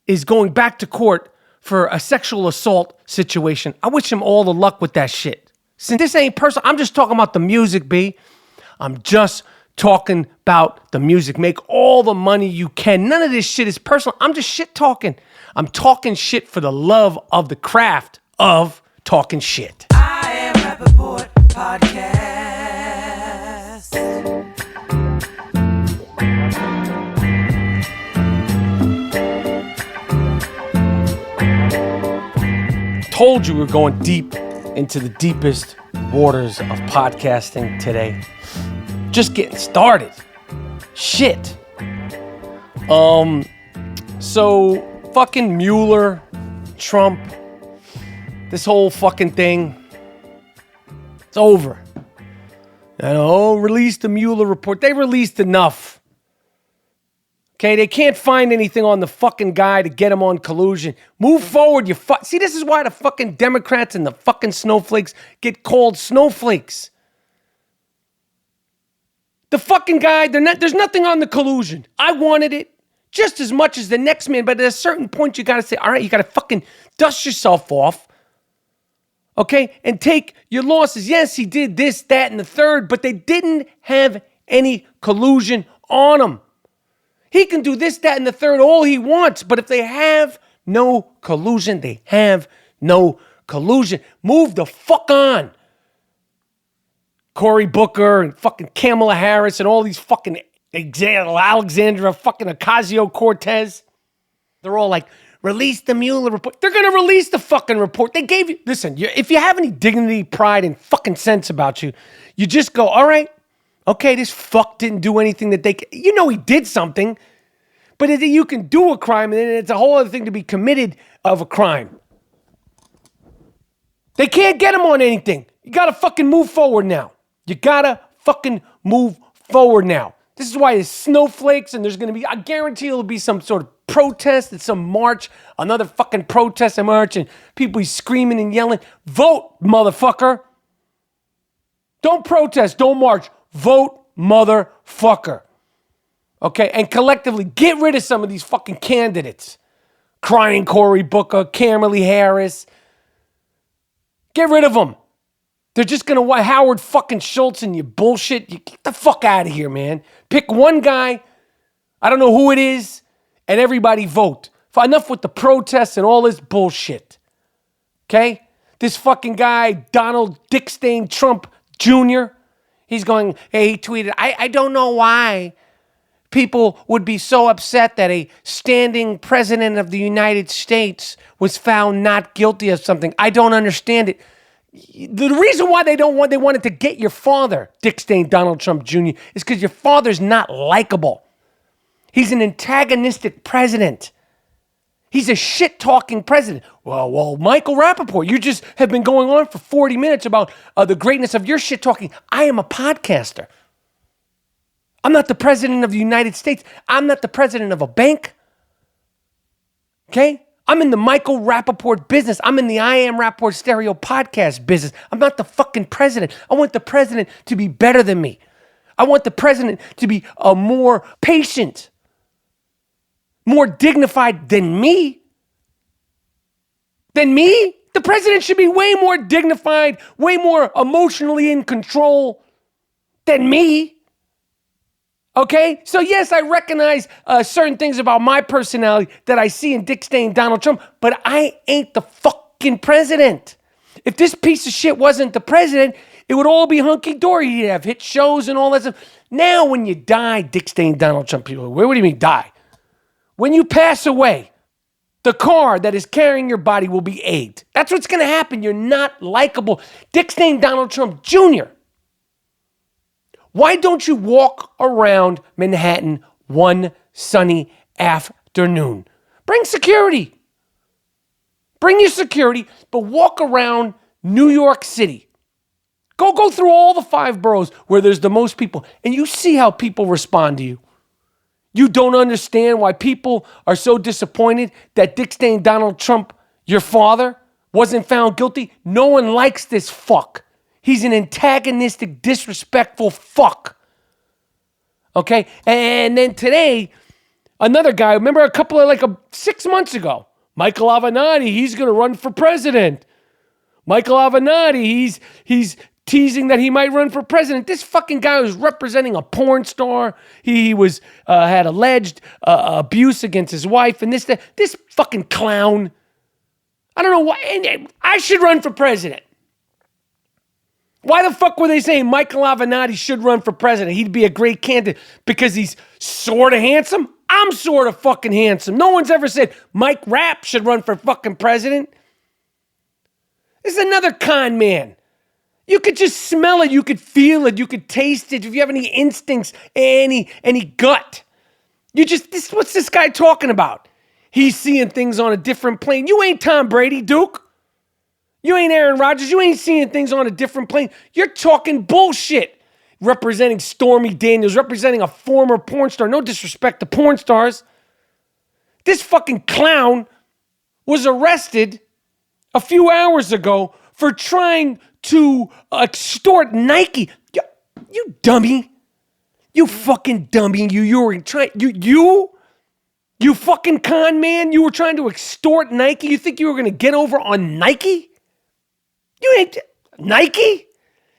is going back to court for a sexual assault situation. I wish him all the luck with that shit. Since this ain't personal, I'm just talking about the music, B. I'm just talking about the music. Make all the money you can. None of this shit is personal. I'm just shit talking. I'm talking shit for the love of the craft of talking shit. I Am Rapaport Podcast. Told you we're going deep into the deepest waters of podcasting today. Just getting started. Shit. So fucking Mueller, Trump, this whole fucking thing, it's over. And release the Mueller report. They released enough. Okay, they can't find anything on the fucking guy to get him on collusion. Move forward, See, this is why the fucking Democrats and the fucking snowflakes get called snowflakes. The fucking guy, there's nothing on the collusion. I wanted it just as much as the next man, but at a certain point, you gotta say, all right, you gotta fucking dust yourself off. Okay, and take your losses. Yes, he did this, that, and the third, but they didn't have any collusion on him. He can do this, that, and the third all he wants, but if they have no collusion, they have no collusion. Move the fuck on. Cory Booker and fucking Kamala Harris and all these fucking Alexandra fucking Ocasio-Cortez. They're all like, release the Mueller report. They're going to release the fucking report. They gave you, listen, if you have any dignity, pride, and fucking sense about you, you just go, all right, okay, this fuck didn't do anything that he did something, but you can do a crime and then it's a whole other thing to be committed of a crime. They can't get him on anything. You got to fucking move forward now. You got to fucking move forward now. This is why there's snowflakes and there's going to be, I guarantee there'll be some sort of protest and some march, another fucking protest and march and people screaming and yelling, vote, motherfucker. Don't protest, don't march. Vote, motherfucker. Okay, and collectively get rid of some of these fucking candidates. Crying Cory Booker, Kamala Harris. Get rid of them. They're just going to Howard fucking Schultz and your bullshit. You get the fuck out of here, man. Pick one guy. I don't know who it is. And everybody vote. Enough with the protests and all this bullshit. Okay? This fucking guy, Donald Dick Stain Trump Jr., he's going, hey, he tweeted, I don't know why people would be so upset that a standing president of the United States was found not guilty of something. I don't understand it. The reason why they wanted to get your father, Dick Stain Donald Trump Jr., is because your father's not likable. He's an antagonistic president. He's a shit-talking president. Well, Michael Rapaport, you just have been going on for 40 minutes about the greatness of your shit-talking. I am a podcaster. I'm not the president of the United States. I'm not the president of a bank. Okay? I'm in the Michael Rapaport business. I'm in the I Am Rapaport stereo podcast business. I'm not the fucking president. I want the president to be better than me. I want the president to be more patient, more dignified than me. The president should be way more dignified, way more emotionally in control than me. Okay? So yes, I recognize certain things about my personality that I see in Dick Stain Donald Trump, but I ain't the fucking president. If this piece of shit wasn't the president, it would all be hunky-dory. He'd have hit shows and all that stuff. Now when you die, Dick Stain Donald Trump, people, what do you mean die? When you pass away, the car that is carrying your body will be egged. That's what's going to happen. You're not likable. Dick Stain Donald Trump Jr., why don't you walk around Manhattan one sunny afternoon? Bring security. Bring your security, but walk around New York City. Go through all the 5 boroughs where there's the most people, and you see how people respond to you. You don't understand why people are so disappointed that Dick Stain Donald Trump, your father, wasn't found guilty. No one likes this fuck. He's an antagonistic, disrespectful fuck. Okay? And then today, another guy, remember 6 months ago, Michael Avenatti, he's going to run for president. Michael Avenatti, he's teasing that he might run for president. This fucking guy was representing a porn star. He was had alleged abuse against his wife, and this fucking clown. I don't know why. I should run for president. Why the fuck were they saying Michael Avenatti should run for president? He'd be a great candidate because he's sort of handsome. I'm sort of fucking handsome. No one's ever said Mike Rapp should run for fucking president. This is another con man. You could just smell it. You could feel it. You could taste it. If you have any instincts, any gut, what's this guy talking about? He's seeing things on a different plane. You ain't Tom Brady, Duke. You ain't Aaron Rodgers. You ain't seeing things on a different plane. You're talking bullshit. Representing Stormy Daniels, representing a former porn star. No disrespect to porn stars. This fucking clown was arrested a few hours ago for trying to extort Nike. You dummy. You fucking dummy. You fucking con man. You were trying to extort Nike. You think you were going to get over on Nike? You ain't Nike?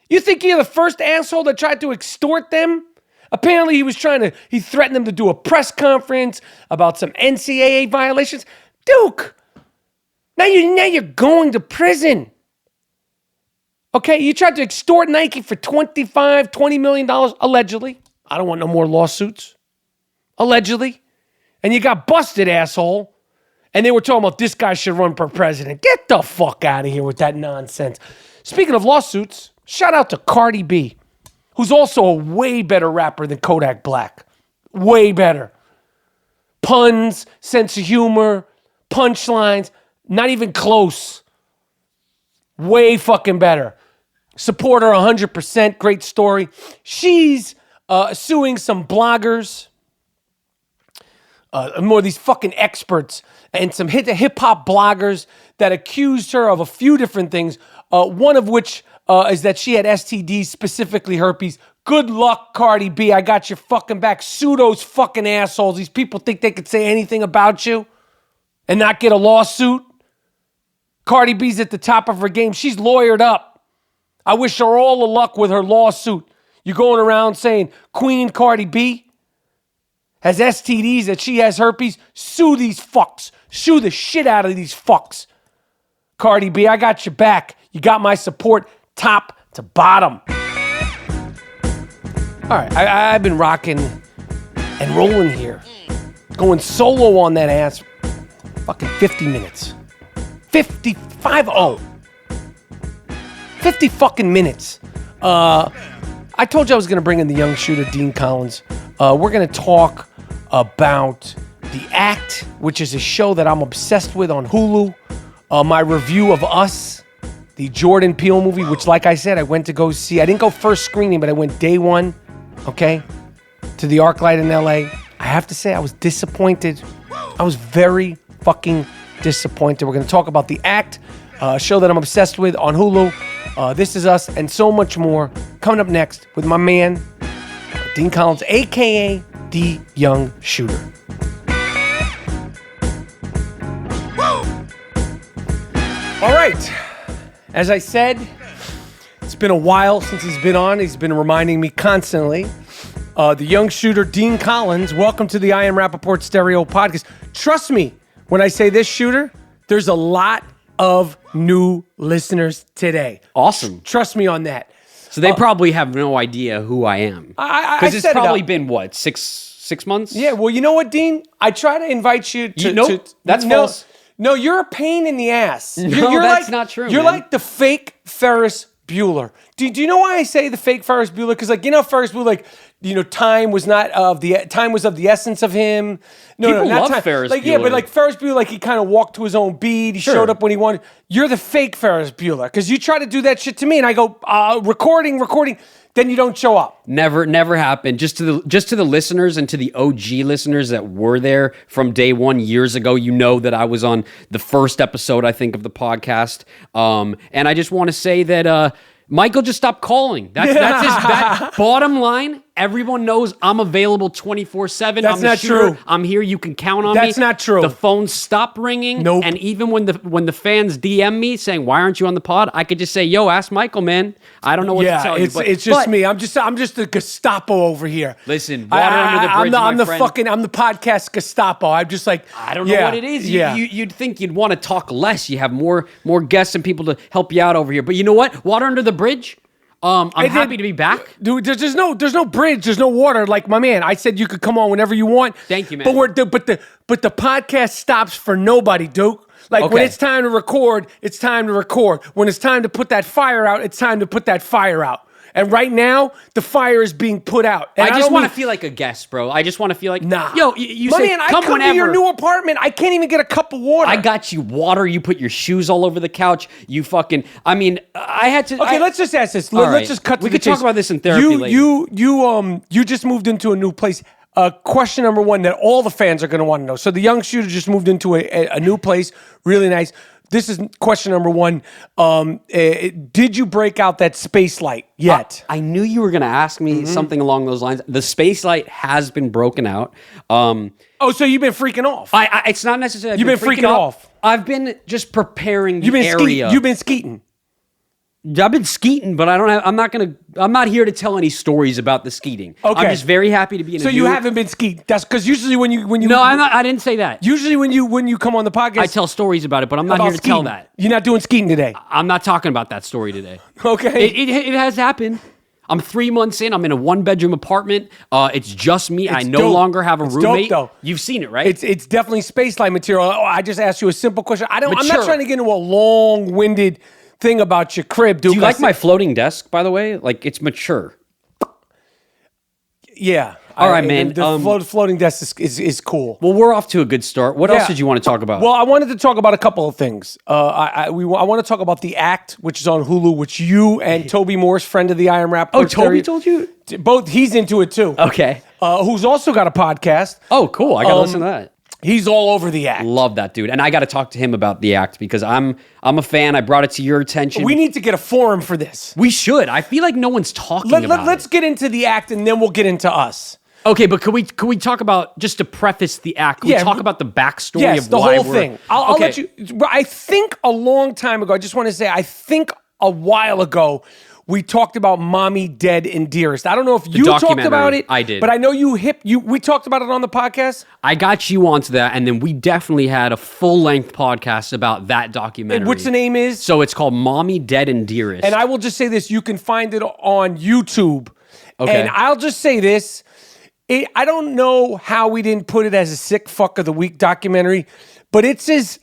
You think you're the first asshole that tried to extort them? Apparently he threatened them to do a press conference about some NCAA violations. Duke, now you're going to prison. Okay, you tried to extort Nike for $20 million, allegedly. I don't want no more lawsuits. Allegedly. And you got busted, asshole. And they were talking about this guy should run for president. Get the fuck out of here with that nonsense. Speaking of lawsuits, shout out to Cardi B, who's also a way better rapper than Kodak Black. Way better. Puns, sense of humor, punchlines, not even close. Way fucking better. Support her 100%. Great story. She's suing some bloggers, more of these fucking experts, and some hip-hop bloggers that accused her of a few different things, one of which is that she had STDs, specifically herpes. Good luck, Cardi B. I got your fucking back. Sue those fucking assholes. These people think they could say anything about you and not get a lawsuit. Cardi B's at the top of her game. She's lawyered up. I wish her all the luck with her lawsuit. You going around saying Queen Cardi B has STDs, that she has herpes? Sue these fucks. Sue the shit out of these fucks. Cardi B, I got your back. You got my support top to bottom. All right, I've been rocking and rolling here. Going solo on that ass. Fucking 50 minutes. 50 fucking minutes. I told you I was going to bring in the young shooter, Dean Collins. We're going to talk about The Act, which is a show that I'm obsessed with on Hulu. My review of Us, the Jordan Peele movie, which, like I said, I went to go see. I didn't go first screening, but I went day one, okay, to the ArcLight in LA. I have to say, I was disappointed. I was very fucking disappointed. We're going to talk about The Act, a show that I'm obsessed with on Hulu. This Is Us, and so much more coming up next with my man, Dean Collins, a.k.a. The Young Shooter. All right. As I said, it's been a while since he's been on. He's been reminding me constantly. The Young Shooter, Dean Collins, welcome to the I Am Rapaport Stereo Podcast. Trust me when I say this, Shooter, there's a lot of new listeners today. Awesome. Trust me on that. So they probably have no idea who I am. Because it's probably been, what, six months? Yeah, well, you know what, Dean? I try to invite you to... Nope, that's false. No, you're a pain in the ass. No, you're that's like, not true, You're man. like the fake Ferris Bueller. Do you know why I say the fake Ferris Bueller? Because, like, you know, Ferris Bueller, like, you know, time was of the essence of him. People not love time. Ferris like, Bueller. Yeah, but like Ferris Bueller, like he kind of walked to his own beat. He showed up when he wanted. You're the fake Ferris Bueller because you try to do that shit to me, and I go recording. Then you don't show up. Never happened. Just to the listeners and to the OG listeners that were there from day one years ago, you know that I was on the first episode, I think, of the podcast. And I just want to say that Michael just stopped calling. That's his bottom line. Everyone knows I'm available 24/7. That's I'm the not shooter. true. I'm here. You can count on me. That's not true. The phone stopped ringing. Nope. And even when the fans DM me saying, "Why aren't you on the pod?" I could just say, "Yo, ask Michael, man. I don't know what to tell you." It's just me. I'm just the Gestapo over here. Listen, water under the bridge, I'm my friend. I'm the podcast Gestapo. I'm just like, I don't know what it is. Yeah. You'd think you'd want to talk less. You have more guests and people to help you out over here. But you know what? Water under the bridge. I'm happy to be back. Dude, there's no bridge, there's no water. Like my man, I said you could come on whenever you want. Thank you, man. But the podcast stops for nobody, Duke. Like when it's time to record, it's time to record. When it's time to put that fire out, it's time to put that fire out. And right now, the fire is being put out. And I just want to feel like a guest, bro. I just want to feel like, nah. Yo, you my say, man, I come come whenever. to your new apartment. I can't even get a cup of water. I got you water. You put your shoes all over the couch. You fucking, I mean, I had to. Okay, let's just ask this. All Let's right. just cut to We the could talk chase. about this in therapy later. You just moved into a new place. Question number one that all the fans are going to want to know. So the young shooter just moved into a new place. Really nice. This is question number one. Did you break out that space light yet? I knew you were going to ask me something along those lines. The space light has been broken out. So you've been freaking off. It's not necessarily. You've been freaking off. I've been just preparing the area. You've been skeeting. I've been skeeting, but I'm not here to tell any stories about the skeeting. Okay. I'm just very happy to be in So you haven't been skeeting. That's because usually when you No, I'm not. I didn't say that. Usually when you come on the podcast, I tell stories about it, but I'm not here to tell that. You're not doing skeeting today. I'm not talking about that story today. Okay. It has happened. I'm 3 months in. I'm in a 1-bedroom apartment. It's just me. I no dope. longer have a It's roommate. dope, though. You've seen it, right? It's definitely space light material. I just asked you a simple question. I'm not Mature. trying to get into a long-winded thing about your crib, dude. Do you like my floating desk, by the way? Like, it's mature. Yeah. All right, man. The floating desk is cool. Well, we're off to a good start. What else did you want to talk about? Well, I wanted to talk about a couple of things. I want to talk about The Act, which is on Hulu, which you and Toby Morse, friend of the I Am Rapaport. Oh, Toby told you? Both. He's into it too. Okay. Who's also got a podcast. Oh, cool. I got to listen to that. He's all over The Act. Love that dude. And I got to talk to him about The Act because I'm a fan. I brought it to your attention. We need to get a forum for this. We should. I feel like no one's talking about Let's get into The Act and then we'll get into us. Okay, but could we talk about, just to preface The Act, we talk about the backstory of the why whole thing. I'll let you. I think a long time ago, I just want to say, I think a while ago, we talked about Mommy Dead and Dearest. I don't know if you talked documentary. about it. I did. But I know we talked about it on the podcast. I got you onto that, and then we definitely had a full-length podcast about that documentary. And what's the name is? So it's called Mommy Dead and Dearest. And I will just say this, you can find it on YouTube. Okay. And I'll just say this, I don't know how we didn't put it as a sick fuck of the week documentary, but it's as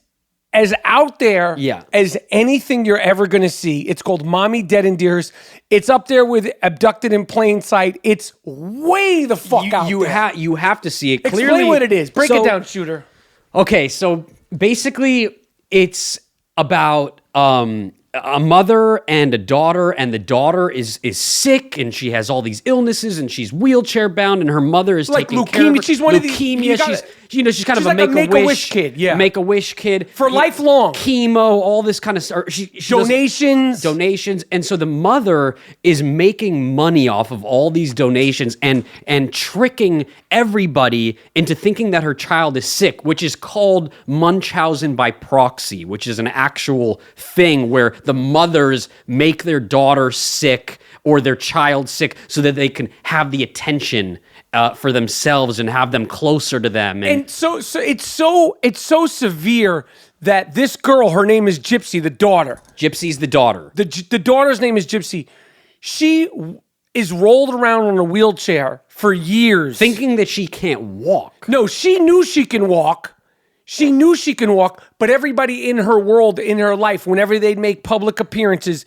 out there as anything you're ever going to see. It's called Mommy Dead and Dearest. It's up there with Abducted in Plain Sight. It's way the fuck out there. You have to see it. Explain Clearly, what it is. Break it down, Shooter. Okay, so basically it's about a mother and a daughter, and the daughter is sick, and she has all these illnesses, and she's wheelchair bound, and her mother is like taking leukemia. care of her. She's one of these. Leukemia. She's kind of like a Make-A-Wish kid. Yeah, Make-A-Wish kid for lifelong. Chemo, all this kind of stuff. She donations, and so the mother is making money off of all these donations and tricking everybody into thinking that her child is sick, which is called Munchausen by proxy, which is an actual thing where the mothers make their daughter sick or their child sick so that they can have the attention for themselves and have them closer to them. And so it's so severe that this girl, her name is Gypsy, the daughter. Gypsy's the daughter. The daughter's name is Gypsy. She is rolled around in a wheelchair for years. Thinking that she can't walk. No, she knew she can walk. She knew she can walk, but everybody in her world, in her life, whenever they'd make public appearances,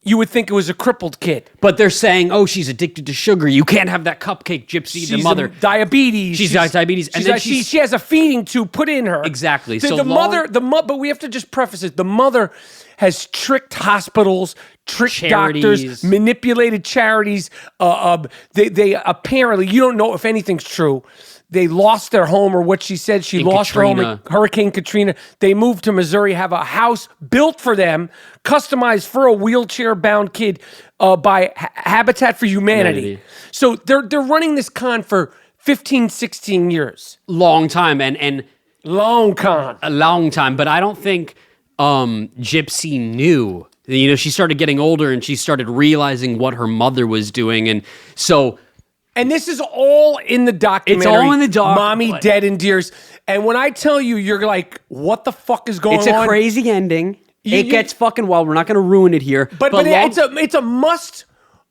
you would think it was a crippled kid. But they're saying, oh, she's addicted to sugar. You can't have that cupcake, Gypsy, the mother. Diabetes. She's got diabetes. And then she has a feeding tube put in her. Exactly. The mother, but we have to just preface it. The mother has tricked hospitals, tricked doctors, manipulated charities. They apparently, you don't know if anything's true. They lost their home, or what she said. She lost her home in Hurricane Katrina. They moved to Missouri, have a house built for them, customized for a wheelchair-bound kid by Habitat for Humanity. So they're running this con for 15, 16 years. Long time. And long con. A long time. But I don't think Gypsy knew. You know, she started getting older and she started realizing what her mother was doing. And so... And this is all in the documentary. It's all in the doc. Mommy Dead and Dearest. And when I tell you, you're like, what the fuck is going on? It's a crazy ending. It gets fucking wild. We're not going to ruin it here. But it's a must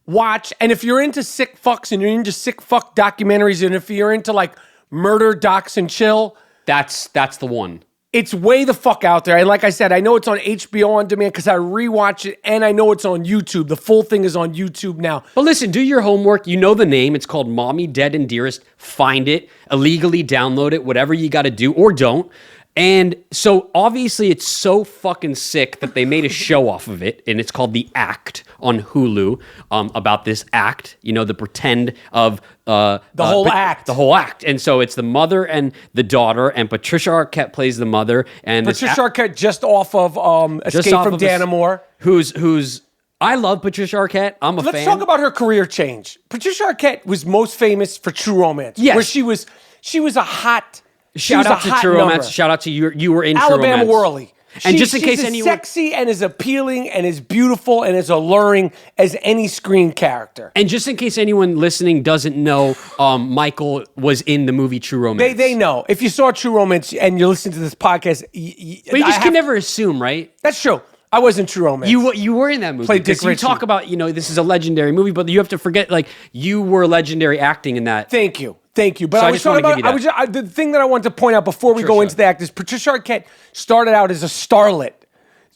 watch. And if you're into sick fucks and you're into sick fuck documentaries, and if you're into like murder docs and chill, that's the one. It's way the fuck out there. And like I said, I know it's on HBO on demand because I rewatch it, and I know it's on YouTube. The full thing is on YouTube now. But listen, do your homework. You know the name. It's called Mommy Dead and Dearest. Find it, illegally download it, whatever you got to do, or don't. And so obviously it's so fucking sick that they made a show off of it, and it's called The Act on Hulu, about this act, you know, the pretend of the whole act. The whole act. And so it's the mother and the daughter, and Patricia Arquette plays the mother. And Patricia Arquette just off of Escape from Dannemore. Who's I love Patricia Arquette. I'm a fan. Let's talk about her career change. Patricia Arquette was most famous for True Romance. Yes. Where she was a hot... Shout out to True Romance. Shout out to you were in True Romance. Alabama Whirly. And just in case she's anyone... as sexy and as appealing and as beautiful and as alluring as any screen character. And just in case anyone listening doesn't know, Michael was in the movie True Romance. They know. If you saw True Romance and you listen to this podcast... But you just can never assume, right? That's true. I was in True Romance. You were in that movie. Played Dick You Ritchie. talk about, you know, this is a legendary movie, but you have to forget, like, you were legendary acting in that. Thank you. But So I was talking about, the thing that I wanted to point out before we go into the act is Patricia Arquette started out as a starlet.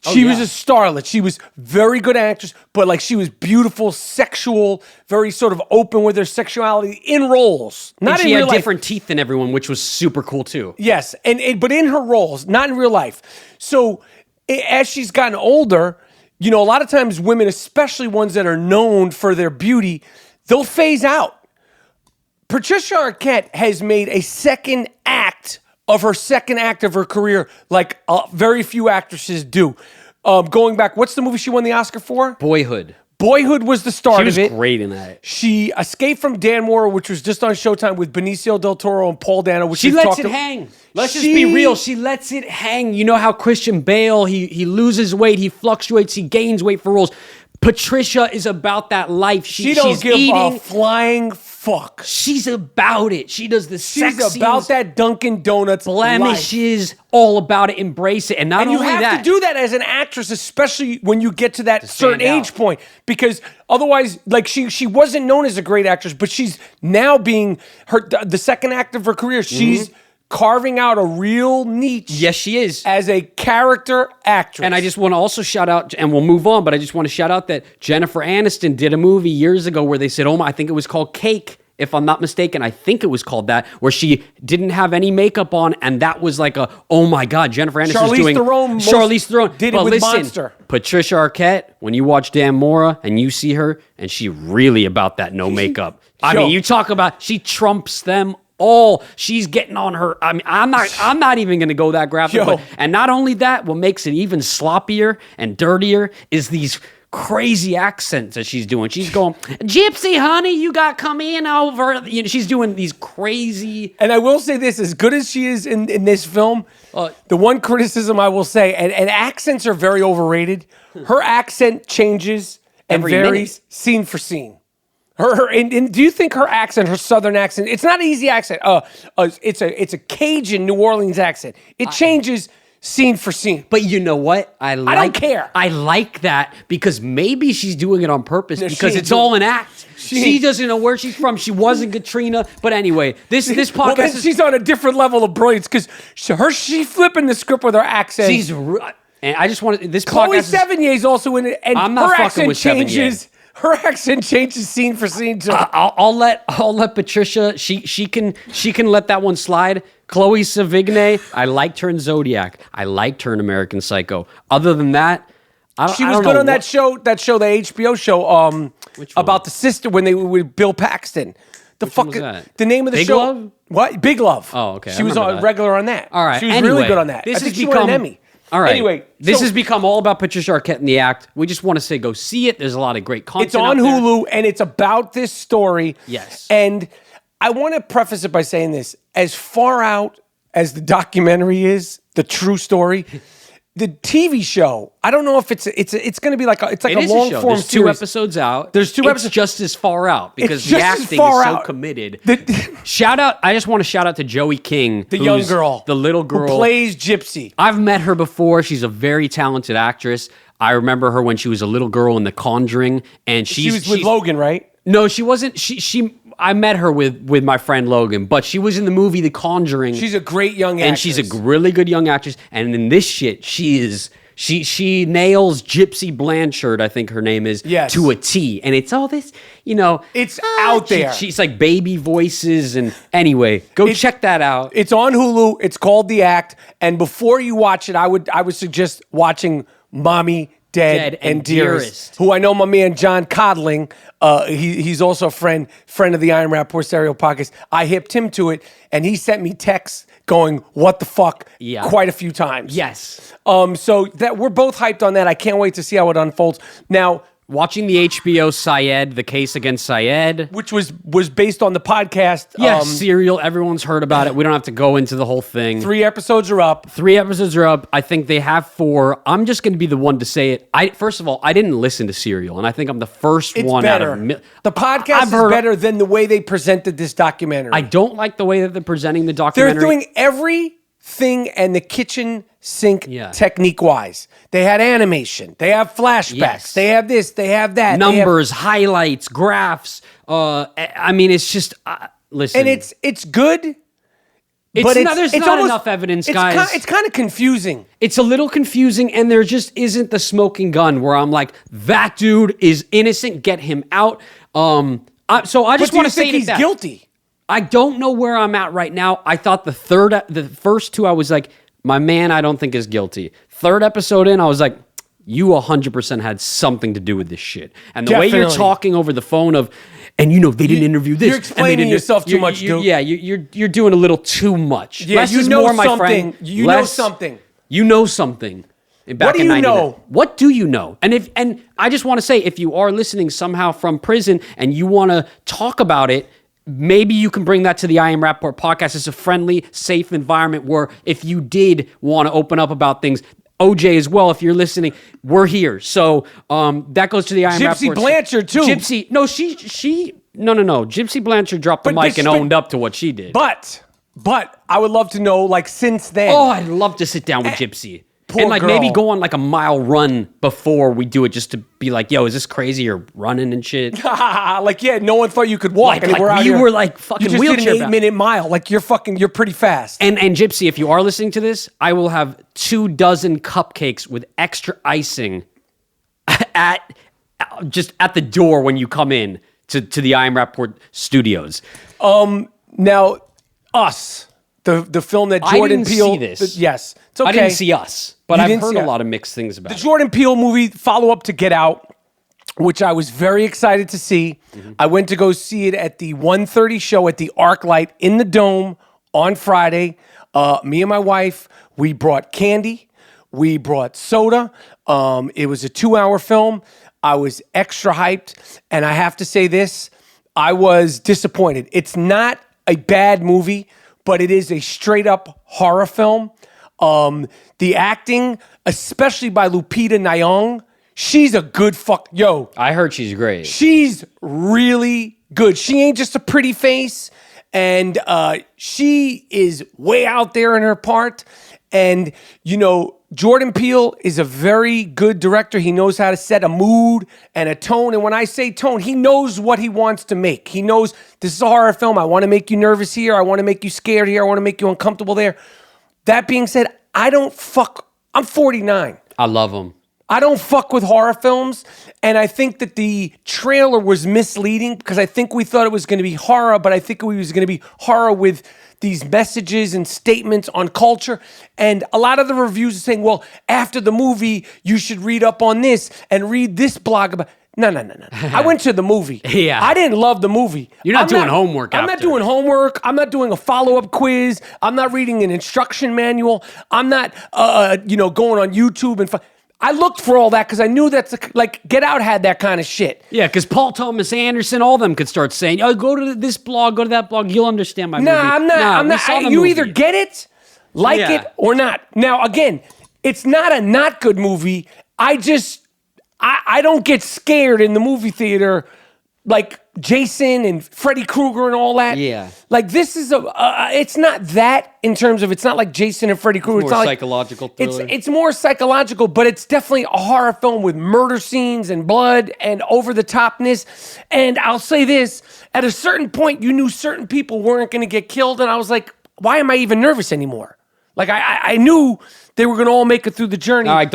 She was a starlet. She was very good actress, but like she was beautiful, sexual, very sort of open with her sexuality in roles. Not and in she real had life. different teeth than everyone, which was super cool too. Yes, but in her roles, not in real life. So as she's gotten older, you know, a lot of times women, especially ones that are known for their beauty, they'll phase out. Patricia Arquette has made a second act of her career like very few actresses do. Going back, what's the movie she won the Oscar for? Boyhood. Boyhood was the start of it. She was great in that. She escaped from Dannemore, which was just on Showtime with Benicio del Toro and Paul Dano. Which she lets it hang. Let's just be real. She lets it hang. You know how Christian Bale, he loses weight, he fluctuates, he gains weight for roles. Patricia is about that life. She don't she's give eating. a flying fuck. She's about it. She does the She's sexiest about that Dunkin' Donuts blemishes, all about it, embrace it. And not And you only have that, to do that as an actress, especially when you get to that certain stand out. age point, because otherwise, like she wasn't known as a great actress, but she's now being the second act of her career. She's carving out a real niche. yes, she is. As a character actress. And I just want to also shout out, and we'll move on, but I just want to shout out that Jennifer Aniston did a movie years ago where they said, I think it was called Cake, if I'm not mistaken. I think it was called that, where she didn't have any makeup on, and that was like oh my God, Jennifer Aniston's doing... Charlize Theron did it with Monster. Patricia Arquette, when you watch Dan Mora and you see her, and she really about that no makeup. I mean, you talk about, she trumps them all. She's getting on her. I mean, I'm not even going to go that graphic. But, and not only that, what makes it even sloppier and dirtier is these crazy accents that she's doing. She's going, "Gypsy, honey, you got come in over." You know, she's doing these crazy. And I will say this: as good as she is in this film, the one criticism I will say, and accents are very overrated. Her accent changes and Every varies minute. scene for scene. And do you think her accent, her Southern accent, it's not an easy accent. It's a Cajun New Orleans accent. It changes scene for scene. But you know what? I don't care. I like that because maybe she's doing it on purpose because it's all an act. She doesn't know where she's from. She wasn't Katrina. But anyway, this podcast well, then she's on a different level of brilliance because she's flipping the script with her accent. And I just want to. This Chloe podcast Sevigny is also in it, and I'm not her fucking accent with Sevigny. changes. Her accent changes scene for scene too. I'll let Patricia. She can let that one slide. Chloe Sevigny. I liked her in Zodiac. I liked her in American Psycho. Other than that, She was good on that show, the HBO show, about the sister when they were with Bill Paxton. Which one was that? The name of the Big show. Love? What? Big Love. Oh, okay. She was on regular on that. All right. She was really good on that. This I think has she won become an Emmy. All right. Anyway, this has become all about Patricia Arquette and the act. We just want to say go see it. There's a lot of great content. It's on out there. Hulu, and it's about this story. Yes. And I want to preface it by saying this: as far out as the documentary is, the true story, the TV show, I don't know if it's going to be like a long form There's two series. episodes out. There's two episodes. It's just as far out because It's the just as acting far is so out. committed. Shout out! I just want to shout out to Joey King, The young girl. the little girl who plays Gypsy. I've met her before. She's a very talented actress. I remember her when she was a little girl in The Conjuring, and She was with Logan, right? No, she wasn't. I met her with my friend Logan, but she was in the movie The Conjuring. She's a great young actress. And she's a really good young actress. And in this shit, she nails Gypsy Blanchard, I think her name is, to a T. And it's all this, It's out there. She's like baby voices. And anyway, check that out. It's on Hulu. It's called The Act. And before you watch it, I would suggest watching Mommy, Dead and Dearest, who I know my man John Codling, he's also a friend of the I Am Rapaport Stereo podcast. I hipped him to it, and he sent me texts going, "What the fuck?" quite a few times. Yes. So that we're both hyped on that. I can't wait to see how it unfolds. Now, watching the HBO Syed, the Case Against Syed, which was based on the podcast. Yes, Serial. Everyone's heard about it. We don't have to go into the whole thing. 3 episodes are up. I think they have 4. I'm just going to be the one to say it. First of all, I didn't listen to Serial, and I think I'm the first one better. out of... The podcast is better than the way they presented this documentary. I don't like the way that they're presenting the documentary. They're doing everything in the kitchen sink technique-wise. They had animation. They have flashbacks. Yes. They have this. They have that. Numbers, highlights, graphs. I mean, it's just... listen. And it's good. There's not enough evidence, guys. It's kind of confusing. It's a little confusing, and there just isn't the smoking gun where I'm like, that dude is innocent, get him out. So I just want to say he's guilty. I don't know where I'm at right now. I thought the first 2, I was like, my man, I don't think is guilty. 3rd episode in, I was like, you 100% had something to do with this shit. And the way you're talking over the phone and they didn't interview this. You're explaining yourself too much, dude. Yeah, you're doing a little too much. Yeah, Less is more, my friend. You know something. You know something. What do you know? What do you know? And I just want to say, if you are listening somehow from prison and you want to talk about it, maybe you can bring that to the I Am Rapaport podcast. It's a friendly, safe environment where if you did want to open up about things, OJ as well, if you're listening, we're here. So that goes to the I Am Gypsy Rapaport. Blanchard, too. Gypsy, no, no. Gypsy Blanchard dropped the mic and owned up to what she did. But I would love to know, like, since then. Oh, I'd love to sit down with Gypsy. Poor and like girl. maybe go on like a mile run before we do it, just to be like, yo, is this crazy? You're running and shit. Like, yeah, no one thought you could walk. Like we're out you here. were like fucking You just wheelchair did an 8-minute mile. Like, you're pretty fast. And Gypsy, if you are listening to this, I will have 24 cupcakes with extra icing at the door when you come in to the I Am Rapaport studios. Now, Us, the film that Jordan Peele. See this. Yes, it's okay. I didn't see Us, but You I've didn't heard see a it. lot of mixed things about The it. Jordan Peele movie follow-up to Get Out, which I was very excited to see. I went to go see it at the 1:30 show at the ArcLight in the Dome on Friday. Me and my wife, we brought candy. We brought soda. It was a 2-hour film. I was extra hyped. And I have to say this, I was disappointed. It's not a bad movie, but it is a straight-up horror film. The acting, especially by Lupita Nyong'o, she's a good Yo, I heard she's great. she's really good. She ain't just a pretty face, and she is way out there in her part. And, Jordan Peele is a very good director. He knows how to set a mood and a tone. And when I say tone, he knows what he wants to make. He knows this is a horror film. I want to make you nervous here. I want to make you scared here. I want to make you uncomfortable there. That being said, I'm 49. I love them. I don't fuck with horror films, and I think that the trailer was misleading because I think we thought it was going to be horror, but I think it was going to be horror with these messages and statements on culture. And a lot of the reviews are saying, well, after the movie, you should read up on this and read this blog about. No. I went to the movie. Yeah. I didn't love the movie. You're not doing homework I'm not after. doing homework. I'm not doing a follow-up quiz. I'm not reading an instruction manual. I'm not, going on YouTube and. I looked for all that because I knew that's Get Out had that kind of shit. Yeah, because Paul Thomas Anderson, all of them could start saying, "Oh, go to this blog, go to that blog. You'll understand my movie." I'm not. You either get it, it, or not. Now, again, it's not a not good movie. I don't get scared in the movie theater like Jason and Freddy Krueger and all that. Yeah. Like this is it's not that in terms of, it's not like Jason and Freddy Krueger. More it's not psychological thriller. It's more psychological, but it's definitely a horror film with murder scenes and blood and over the topness. And I'll say this, at a certain point, you knew certain people weren't going to get killed. And I was like, why am I even nervous anymore? Like I knew they were going to all make it through the journey. All right,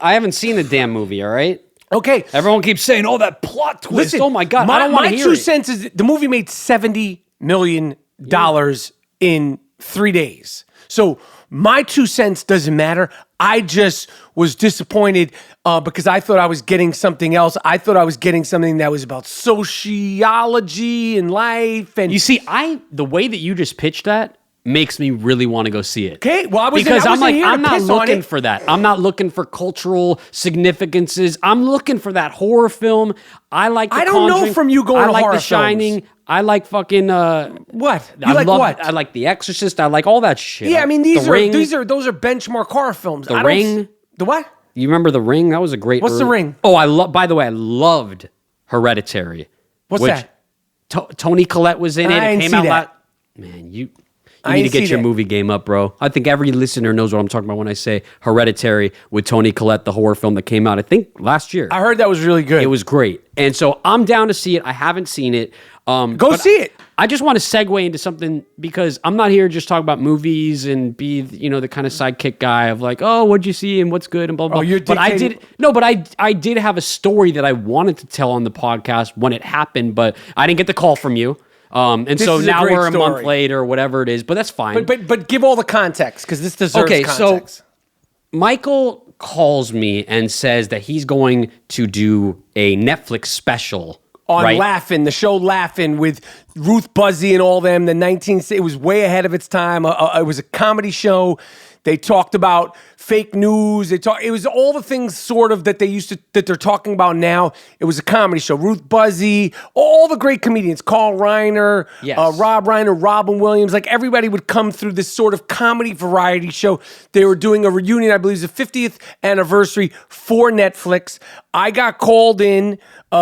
I haven't seen the damn movie, all right? Okay. Everyone keeps saying, "Oh, that plot twist." Listen, oh my God, I don't want to hear it. My 2 cents is the movie made $70 million in 3 days. So my 2 cents doesn't matter. I just was disappointed because I thought I was getting something else. I thought I was getting something that was about sociology and life. And You see, the way that you just pitched that makes me really want to go see it. Okay, well, I'm not looking for that. I'm not looking for cultural significances. I'm looking for that horror film. I like The I don't know Conjuring. from you going I to like horror The Shining. films. I like fucking what? You I like love, what? I like The Exorcist. I like all that shit. Yeah, I mean The Ring. those are benchmark horror films. The Ring. The what? You remember The Ring? That was a great. What's The Ring? Oh, by the way, I loved Hereditary. What's that? Tony Collette was in it. I It didn't came see out that. Man, you I need to didn't see get your that. movie game up, bro. I think every listener knows what I'm talking about when I say Hereditary with Tony Collette, the horror film that came out, I think, last year. I heard that was really good. It was great. And so I'm down to see it. I haven't seen it. Go see it. I just want to segue into something because I'm not here to just talk about movies and be, the kind of sidekick guy of like, oh, what'd you see and what's good and blah, blah, blah. you're But I dictating- I did have a story that I wanted to tell on the podcast when it happened, but I didn't get the call from you. And so is a now great we're a month story. later or whatever it is, but that's fine. But give all the context because this deserves context. So Michael calls me and says that he's going to do a Netflix special on right? Laugh-In, the show Laugh-In with Ruth Buzzy and all them. It was way ahead of its time. It was a comedy show. They talked about fake news. It was all the things sort of that they're talking about now. It was a comedy show. Ruth Buzzy, all the great comedians, Carl Reiner, Yes. Rob Reiner, Robin Williams, like everybody would come through this sort of comedy variety show. They were doing a reunion, I believe it was the 50th anniversary for Netflix. I got called in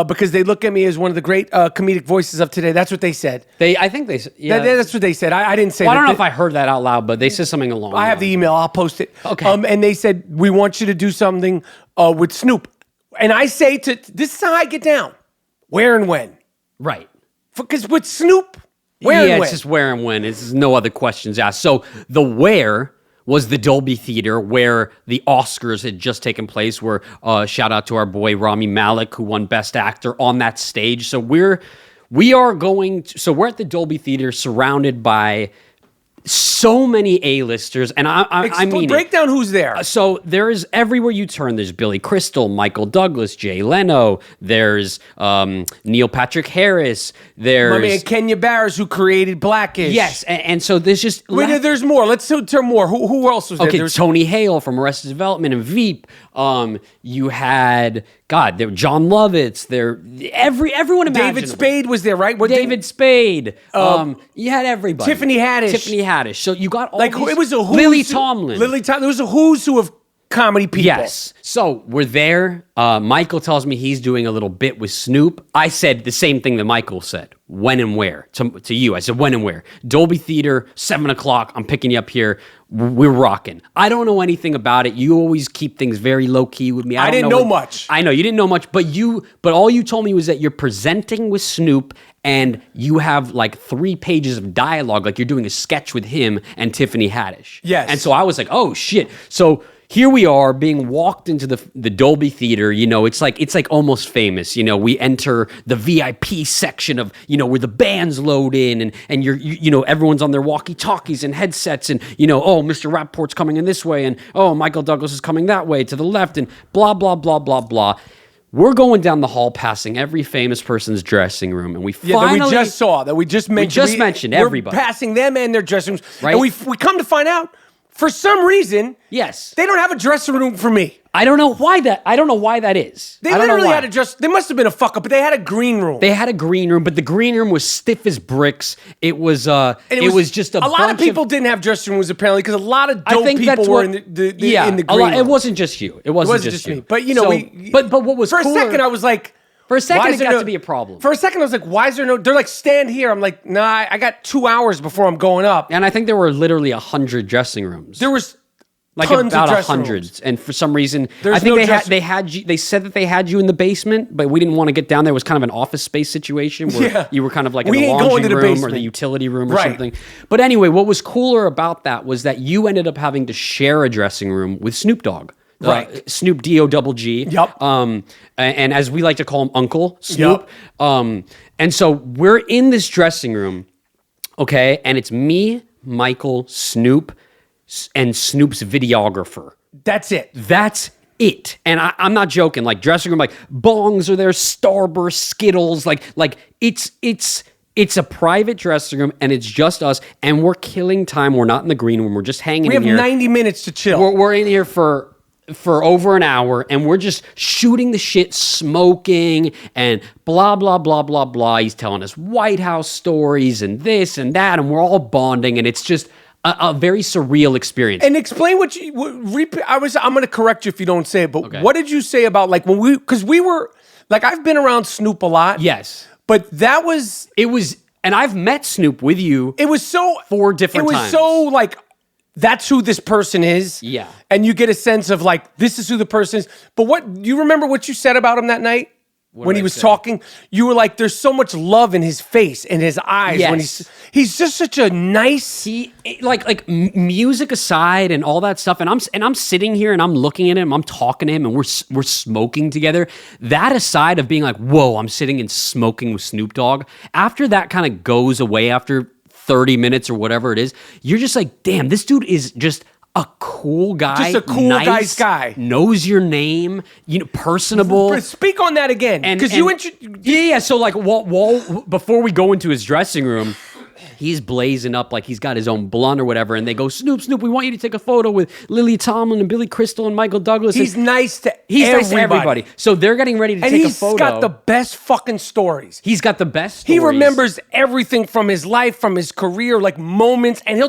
because they look at me as one of the great comedic voices of today. That's what they said. I think they. Yeah. That's what they said. I didn't say Well, I that. don't know if I heard that out loud, but they said something along. I have the email. I'll post it. Okay. And they said, we want you to do something with Snoop. And I say this is how I get down. Where and when. Right. Because with Snoop, where and when. It's just where and when. It's no other questions asked. So the where was the Dolby Theatre where the Oscars had just taken place, where shout out to our boy Rami Malek, who won Best Actor on that stage. So we're at the Dolby Theatre surrounded by so many A-listers, and I mean, break down who's there. So there's everywhere you turn. There's Billy Crystal, Michael Douglas, Jay Leno. There's Neil Patrick Harris. There's my man Kenya Barris, who created Blackish. Yes, and so there's just Wait, there's more. Let's turn more. Who else was there? Okay, There's Tony Hale from Arrested Development and Veep. You had there were John Lovitz. Everyone imaginable. David Spade was there, right? David Spade. You had everybody. Tiffany Haddish. So you got all Like these, it was a who's Lily Tomlin. There was a who's who of comedy people. Yes. So we're there. Michael tells me he's doing a little bit with Snoop. I said the same thing that Michael said. When and where? To you. I said when and where. Dolby Theatre, 7 o'clock. I'm picking you up here. We're rocking. I don't know anything about it. You always keep things very low key with me. I didn't know much. I know you didn't know much, but all you told me was that you're presenting with Snoop and you have like 3 pages of dialogue, like you're doing a sketch with him and Tiffany Haddish. Yes. And so I was like, oh shit. So here we are being walked into the Dolby Theatre. You know, it's like Almost Famous. You know, we enter the VIP section of, you know, where the bands load in and you know, everyone's on their walkie-talkies and headsets and, you know, oh, Mr. Rapaport's coming in this way and, oh, Michael Douglas is coming that way to the left and blah, blah, blah, blah, blah. We're going down the hall, passing every famous person's dressing room, and we finally... that we just saw, that we just mentioned. We just mentioned everybody. We're passing them and their dressing rooms. Right. And we come to find out, for some reason... Yes. They don't have a dressing room for me. I don't know why that is. They literally had they must have been a fuck up, but they had a green room. They had a green room, but the green room was stiff as bricks. It was just a lot of people didn't have dressing rooms apparently because a lot of dope people were in the green room. It wasn't just you. It wasn't just you. me. But you know, but what was for cooler, a second I was like, for a second it got to be a problem. For a second I was like, why is there no? They're like, stand here. I'm like, nah, I got 2 hours before I'm going up. And I think there were literally 100 dressing rooms. There was. Like tons about of 100, and for some reason, There's I think no they said that they had you in the basement, but we didn't want to get down there. It was kind of an office space situation where you were kind of like in the laundry room or the utility room or something. But anyway, what was cooler about that was that you ended up having to share a dressing room with Snoop Dogg. Right. Snoop D-O-double-G. Yep. And as we like to call him, Uncle Snoop. Yep. And so we're in this dressing room, okay, and it's me, Michael, Snoop, and Snoop's videographer. That's it. That's it. And I'm not joking. Like dressing room, like bongs are there, Starburst, Skittles. Like it's a private dressing room, and it's just us. And we're killing time. We're not in the green room. We're just hanging. We have in here. 90 minutes to chill. We're in here for over an hour, and we're just shooting the shit, smoking, and blah, blah, blah, blah, blah. He's telling us White House stories and this and that, and we're all bonding, and it's just a very surreal experience. And explain I'm going to correct you if you don't say it, but what did you say about like when because we were, like I've been around Snoop a lot. Yes. But that was... And I've met Snoop with you. It was so... 4 different times. It was so like... That's who this person is. Yeah. And you get a sense of like, this is who the person is. But you remember what you said about him that night? When he was talking? You were like, there's so much love in his face and his eyes. Yes. When he's just such a nice... Like music aside and all that stuff, and I'm sitting here and I'm looking at him, I'm talking to him, and we're smoking together. That aside of being like, whoa, I'm sitting and smoking with Snoop Dogg, after that kind of goes away after 30 minutes or whatever it is, you're just like, damn, this dude is just a cool guy. Just a cool nice, guy's guy. Knows your name, personable. Speak on that again. Because Yeah, so like before we go into his dressing room, he's blazing up like he's got his own blunt or whatever, and they go, Snoop, we want you to take a photo with Lily Tomlin and Billy Crystal and Michael Douglas. He's nice to everybody. So they're getting ready to take a photo. And he's got the best fucking stories. He's got the best stories. He remembers everything from his life, from his career, like moments, and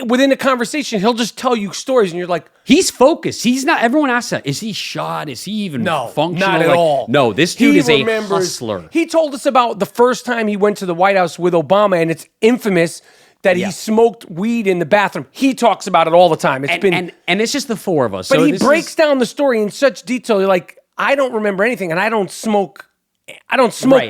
within a conversation, he'll just tell you stories, and you're like, he's focused. He's not. Everyone asks that. Is he shot? Is he even functional? Not at all. No, this dude is a hustler. He told us about the first time he went to the White House with Obama, and it's infamous that he smoked weed in the bathroom. He talks about it all the time. And it's just the four of us. But he breaks down the story in such detail. You're like, I don't remember anything, and I don't smoke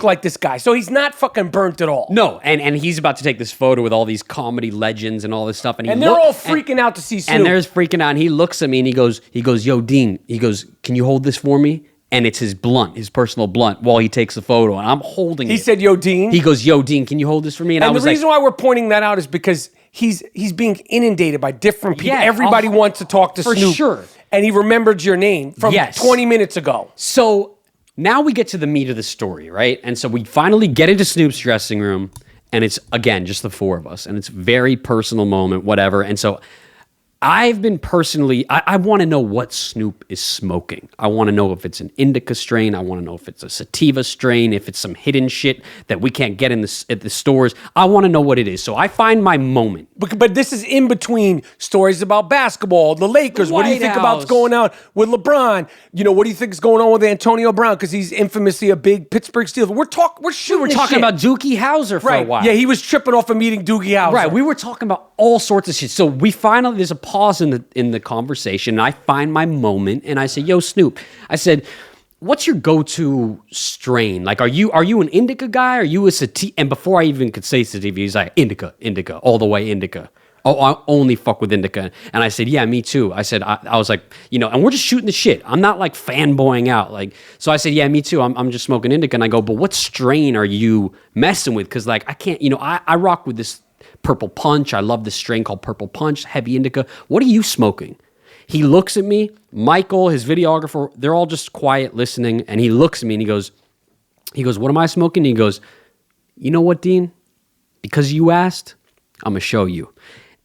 like this guy. So he's not fucking burnt at all. No, and he's about to take this photo with all these comedy legends and all this stuff. And they're all freaking out to see Snoop. And they're freaking out. And he looks at me and he goes, yo, Dean, he goes, can you hold this for me? And it's his blunt, his personal blunt, while he takes the photo. And I'm holding it. He said, yo, Dean. He goes, yo, Dean, can you hold this for me? And the reason why we're pointing that out is because he's being inundated by different people. Yeah, everybody wants to talk to Snoop. For sure. And he remembered your name from 20 minutes ago. So now we get to the meat of the story, right? And so we finally get into Snoop's dressing room, and it's, again, just the four of us. And it's a very personal moment, whatever. And so I've been personally, I want to know what Snoop is smoking. I want to know if it's an indica strain. I want to know if it's a sativa strain, if it's some hidden shit that we can't get at the stores. I want to know what it is. So I find my moment. But this is in between stories about basketball, the Lakers. What do you think about what's going on with LeBron? What do you think is going on with Antonio Brown? Because he's infamously a big Pittsburgh Steelers. We're talking about Doogie Howser for a while. Yeah, he was tripping off a meeting Doogie Howser. Right, we were talking about all sorts of shit. So we finally, there's a pause in the conversation, and I find my moment, and I say, yo, Snoop, I said, what's your go-to strain? Like, are you an indica guy? Are you a sativa? And before I even could say sativa, he's like, indica, all the way indica. Oh, I only fuck with indica. And I said, yeah, me too. I said, I was like, and we're just shooting the shit. I'm not like fanboying out. Like, so I said, yeah, me too. I'm just smoking indica. And I go, but what strain are you messing with? Because like, I can't, I rock with this Purple Punch. I love this strain called Purple Punch, heavy indica. What are you smoking? He looks at me. Michael, his videographer, they're all just quiet listening. And he looks at me and he goes, what am I smoking? And he goes, you know what, Dean? Because you asked, I'm going to show you.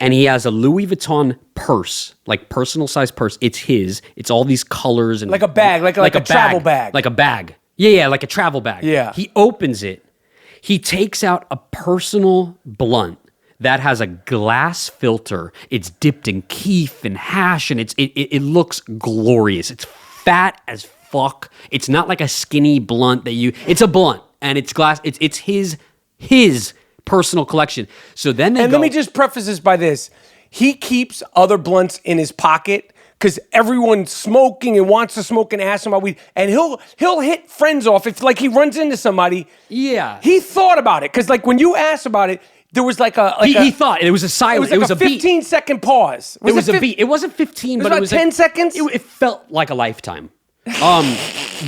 And he has a Louis Vuitton purse, like personal size purse. It's his. It's all these colors. And like a bag, like a travel bag. Like a bag. Yeah, like a travel bag. Yeah. He opens it. He takes out a personal blunt that has a glass filter. It's dipped in keef and hash, and it looks glorious. It's fat as fuck. It's not like a skinny blunt it's a blunt, and it's glass. It's his personal collection. So then let me just preface this by this. He keeps other blunts in his pocket because everyone's smoking and wants to smoke and ask him about weed. And he'll hit friends off if like he runs into somebody. Yeah. He thought about it. Because like when you asked about it, there was like he thought it was a silence. It was a 15-second pause. It was a beat. It wasn't 15, but it was 10 seconds. It felt like a lifetime.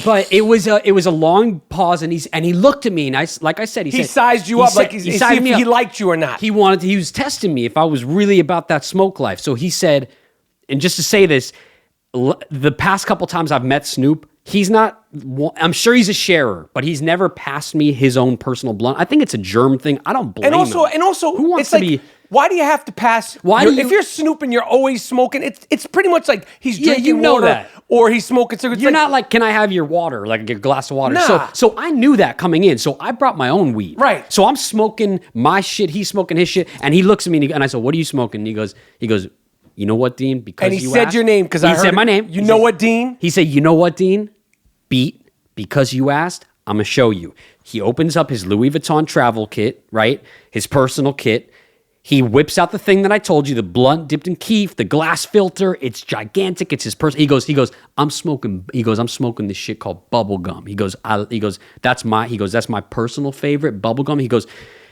But it was a long pause, and he looked at me, and he said, sized you up like he sized me up. He liked you or not. He was testing me if I was really about that smoke life. So he said, and just to say this, the past couple times I've met Snoop, he's not, I'm sure he's a sharer, but he's never passed me his own personal blunt. I think it's a germ thing. I don't blame him. And also, who wants to be... Why do you have to pass? If you're snooping, you're always smoking. It's pretty much like he's drinking water or he's smoking cigarettes. You're not like, can I have your water, like a glass of water? Nah. So I knew that coming in. So I brought my own weed. Right. So I'm smoking my shit. He's smoking his shit. And he looks at me and I said, what are you smoking? And he goes, you know what, Dean? Because he said your name because I heard said my name. You know what, Dean? He said, you know what, Dean? Because you asked, I'm gonna show you. He opens up his Louis Vuitton travel kit, right? His personal kit. He whips out the thing that I told you, the blunt dipped in keef, the glass filter. It's gigantic. It's his person. He goes, I'm smoking this shit called bubble gum. He goes, that's my personal favorite, bubble gum. He goes,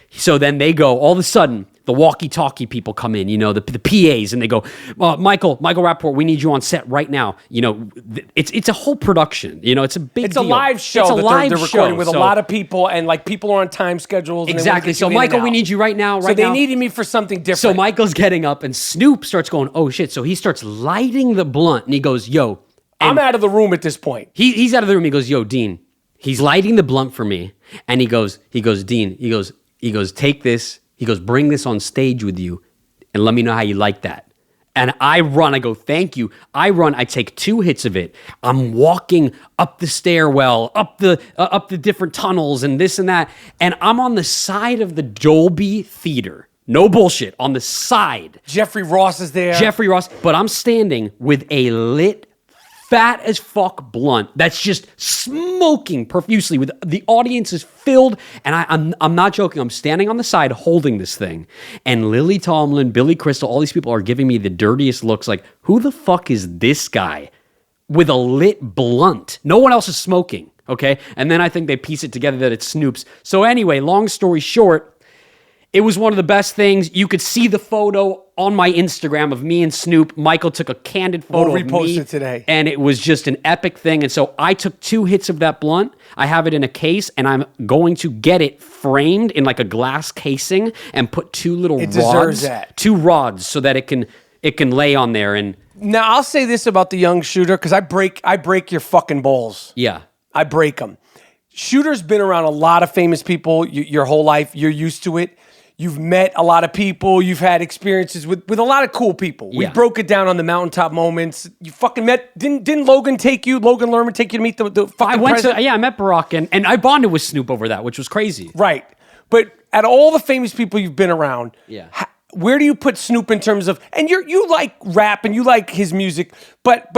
So then they go, all of a sudden, the walkie-talkie people come in, the PAs, and they go, Michael Rapaport, we need you on set right now. It's a whole production. It's a big It's deal. a live show It's a that live they're recording show, with a lot of people, and like people are on time schedules. And exactly. So Michael, we need you right now. So they needed me for something different. So Michael's getting up, and Snoop starts going, oh shit. So he starts lighting the blunt, and he goes, yo. I'm out of the room at this point. He's out of the room. He goes, yo, Dean. He's lighting the blunt for me, and he goes, Dean. He goes, take this. He goes, bring this on stage with you and let me know how you like that. And I run. I go, thank you. I run. I take 2 hits of it. I'm walking up the stairwell, up the different tunnels and this and that. And I'm on the side of the Dolby Theatre. No bullshit. On the side. Jeffrey Ross is there. But I'm standing with a lit, fat as fuck blunt that's just smoking profusely. With the audience is filled, and I'm not joking. I'm standing on the side holding this thing, and Lily Tomlin, Billy Crystal, all these people are giving me the dirtiest looks. Like, who the fuck is this guy with a lit blunt? No one else is smoking. Okay, and then I think they piece it together that it's Snoop's. So anyway, long story short. It was one of the best things. You could see the photo on my Instagram of me and Snoop. Michael took a candid photo We'll of repost me. it today. And it was just an epic thing. And so I took 2 hits of that blunt. I have it in a case, and I'm going to get it framed in like a glass casing and put 2 little It rods. deserves that. 2 rods so that it can lay on there. And Now, I'll say this about the young shooter, because I break your fucking balls. yeah. I break them. Shooter's been around a lot of famous people your whole life. You're used to it. You've met a lot of people. You've had experiences with a lot of cool people. We Yeah. broke it down on the mountaintop moments. You fucking met. Didn't Logan Lerman take you to meet the fucking president? I met Barack, and I bonded with Snoop over that, which was crazy. Right. But at all the famous people you've been around, Yeah. Where do you put Snoop in terms of, and you like rap and you like his music, but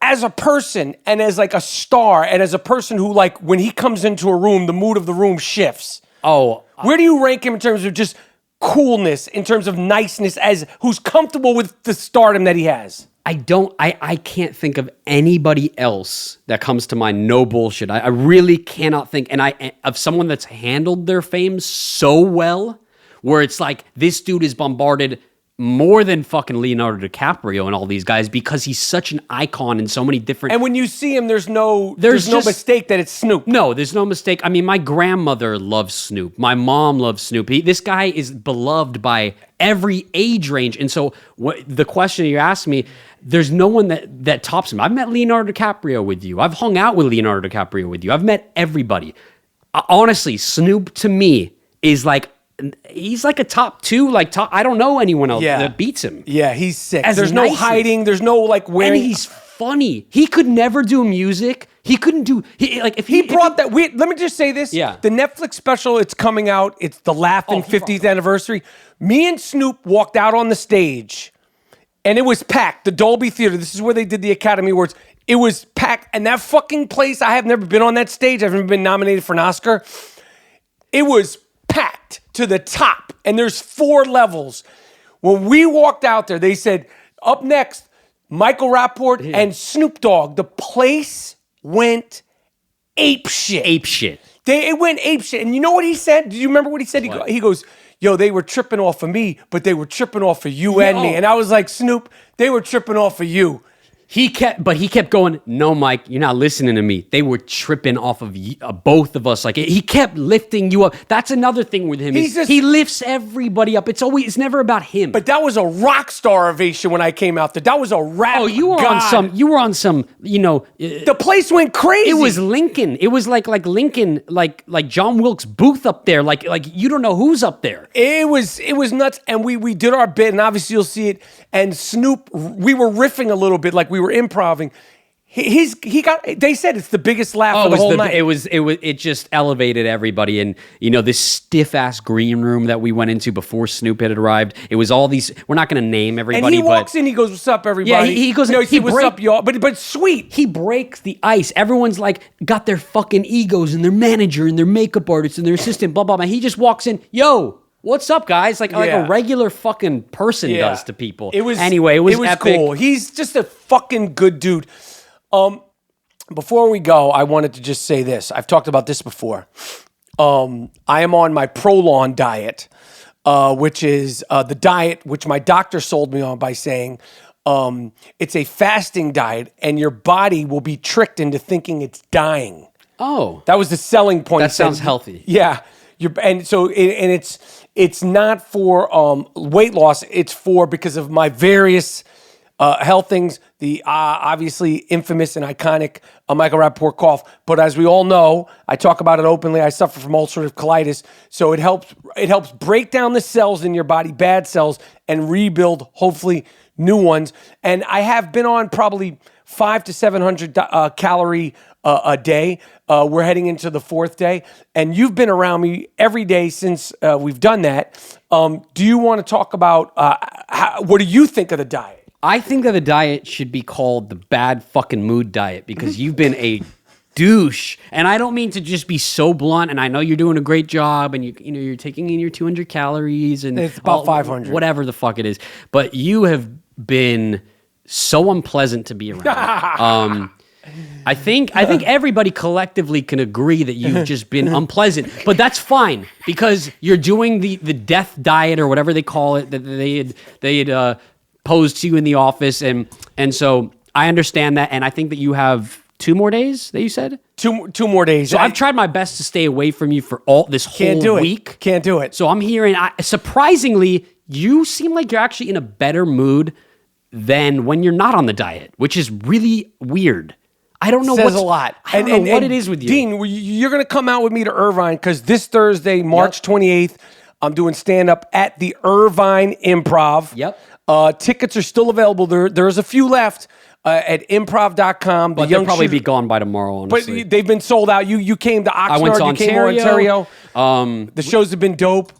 as a person and as like a star and as a person who, like, when he comes into a room, the mood of the room shifts. Oh, Where do you rank him in terms of just coolness, in terms of niceness, as who's comfortable with the stardom that he has? I can't think of anybody else that comes to mind. No bullshit. I really cannot think. And of someone that's handled their fame so well, where it's like, this dude is bombarded more than fucking Leonardo DiCaprio and all these guys, because he's such an icon in so many different. And when you see him, there's no mistake that it's Snoop. No, there's no mistake. I mean, my grandmother loves Snoop. My mom loves Snoop. This guy is beloved by every age range. And so the question you asked me, there's no one that tops him. I've met Leonardo DiCaprio with you. I've hung out with Leonardo DiCaprio with you. I've met everybody. Honestly, Snoop to me is like, he's like a top 2, I don't know anyone else that beats him. Yeah, he's sick. As There's nice no as- hiding. There's no like wearing. And he's funny. He could never do music. He couldn't do if He brought that. Let me just say this. Yeah. The Netflix special, it's coming out. It's the Laughing 50th anniversary. Me and Snoop walked out on the stage, and it was packed. The Dolby Theatre. This is where they did the Academy Awards. It was packed, and that fucking place. I have never been on that stage. I've never been nominated for an Oscar. It was packed to the top, and there's 4 levels. When we walked out there, they said, up next, Michael Rapaport and Snoop Dogg. The place went ape shit. It went ape shit. And you know what he said? Do you remember what he said? He goes, yo, they were tripping off of me, but they were tripping off of you and me. And I was like, Snoop, they were tripping off of you. He kept going, no, Mike, you're not listening to me. They were tripping off of both of us. Like, he kept lifting you up. That's another thing with him. He lifts everybody up. It's never about him. But that was a rock star ovation when I came out there. That was a rap. Oh, you were on some, the place went crazy. It was Lincoln. It was like Lincoln, like John Wilkes Booth up there. Like you don't know who's up there. It was nuts. And we did our bit, and obviously you'll see it. And Snoop, we were riffing a little bit, like we were improvising. They said it's the biggest laugh of the whole night. It just elevated everybody. And, this stiff ass green room that we went into before Snoop had arrived, it was all these, we're not going to name everybody. And he walks in, he goes, what's up, everybody? Yeah, he goes, he said, what's up, y'all? But sweet. He breaks the ice. Everyone's like, got their fucking egos and their manager and their makeup artist and their assistant, blah, blah, blah. He just walks in, yo, what's up, guys? Like a regular fucking person does to people. It was epic. Cool. He's just a fucking good dude. Before we go, I wanted to just say this. I've talked about this before. I am on my Prolon diet, which is the diet which my doctor sold me on by saying it's a fasting diet, and your body will be tricked into thinking it's dying. Oh, That was the selling point. that sounds healthy. Yeah, it's not for weight loss. It's for because of my various health things. The obviously infamous and iconic Michael Rapaport cough. But as we all know, I talk about it openly. I suffer from ulcerative colitis, so it helps break down the cells in your body, bad cells, and rebuild hopefully new ones. And I have been on probably 500 to 700 calorie a day. We're heading into the 4th day, and you've been around me every day since we've done that. Do you want to talk about what do you think of the diet? I think that the diet should be called the bad fucking mood diet because you've been a douche. And I don't mean to just be so blunt, and I know you're doing a great job, and you're taking in your 200 calories and it's about 500. Whatever the fuck it is. But you have been so unpleasant to be around. I think everybody collectively can agree that you've just been unpleasant, but that's fine because you're doing the death diet or whatever they call it that they had posed to you in the office, and so I understand that, and I think that you have 2 more days that you said? Two more days. So I've tried my best to stay away from you for all this whole week. Can't do it. So I'm hearing, surprisingly, you seem like you're actually in a better mood than when you're not on the diet, which is really weird. I don't know Says a lot. I don't know what it is with you. Dean, you're going to come out with me to Irvine because this Thursday, March 28th, I'm doing stand-up at the Irvine Improv. Yep. Tickets are still available. There's a few left at improv.com. But they'll probably be gone by tomorrow, honestly. But they've been sold out. You came to Oxnard. I went to you came to Ontario. The shows have been dope.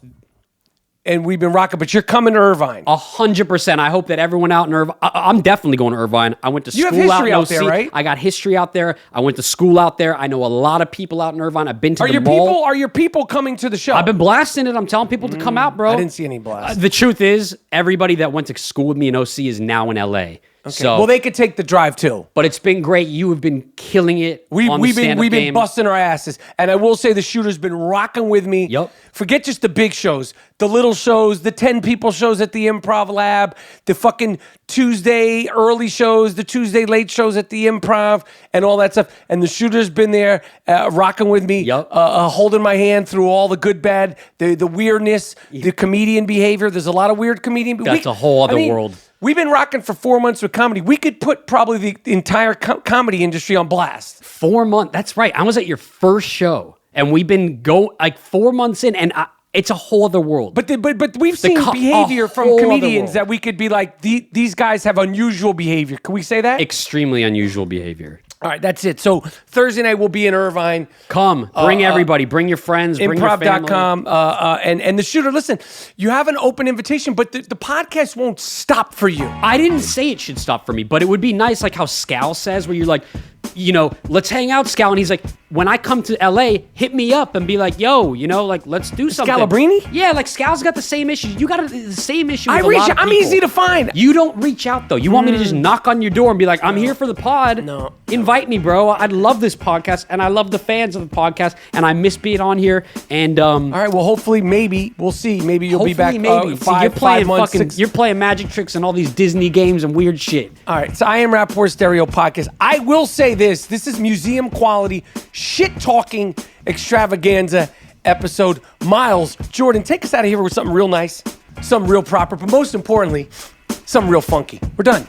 And we've been rocking, but you're coming to Irvine. 100%. I hope that everyone out in Irvine. I'm definitely going to Irvine. I went to school out in out there, OC. right? I got history out there. I went to school out there. I know a lot of people out in Irvine. I've been to the mall. Are your people coming to the show? I've been blasting it. I'm telling people to come out, bro. I didn't see any blast. The truth is, everybody that went to school with me in OC is now in LA. Okay. So, well, they could take the drive too. But it's been great. You have been killing it. We've been busting our asses, and I will say the shooter's been rocking with me. Yep. Forget just the big shows, the little shows, the 10 people shows at the Improv Lab, the fucking Tuesday early shows, the Tuesday late shows at the Improv, and all that stuff. And the shooter's been there rocking with me, holding my hand through all the good, bad, the weirdness, the comedian behavior. There's a lot of weird comedian. That's a whole other world. We've been rocking for 4 months with comedy. We could put probably the entire comedy industry on blast. 4 months. That's right. I was at your first show, and we've been 4 months in, and it's a whole other world. But we've seen behavior from comedians that we could be like, these guys have unusual behavior. Can we say that? Extremely unusual behavior. All right, that's it. So Thursday night we'll be in Irvine. Come, bring everybody, bring your friends, bring your family. Improv.com. And the shooter, listen, you have an open invitation, but the podcast won't stop for you. I didn't say it should stop for me, but it would be nice, like how Scal says, where you're like, let's hang out, Scal. And he's like, when I come to LA, hit me up and be like, yo, let's do something. Scalabrini? Yeah, like Scal's got the same issues. You got the same issue with I'm easy to find. You don't reach out, though. You want me to just knock on your door and be like, I'm here for the pod. No. Invite me, bro. I love this podcast, and I love the fans of the podcast, and I miss being on here. And all right, well, hopefully, maybe we'll see. Maybe you'll be back. Maybe. You're playing 5 months. You're playing magic tricks and all these Disney games and weird shit. All right, so I Am Rapaport Stereo Podcast. I will say this: this is museum quality shit talking extravaganza episode. Miles, Jordan, take us out of here with something real nice, something real proper, but most importantly, something real funky. We're done.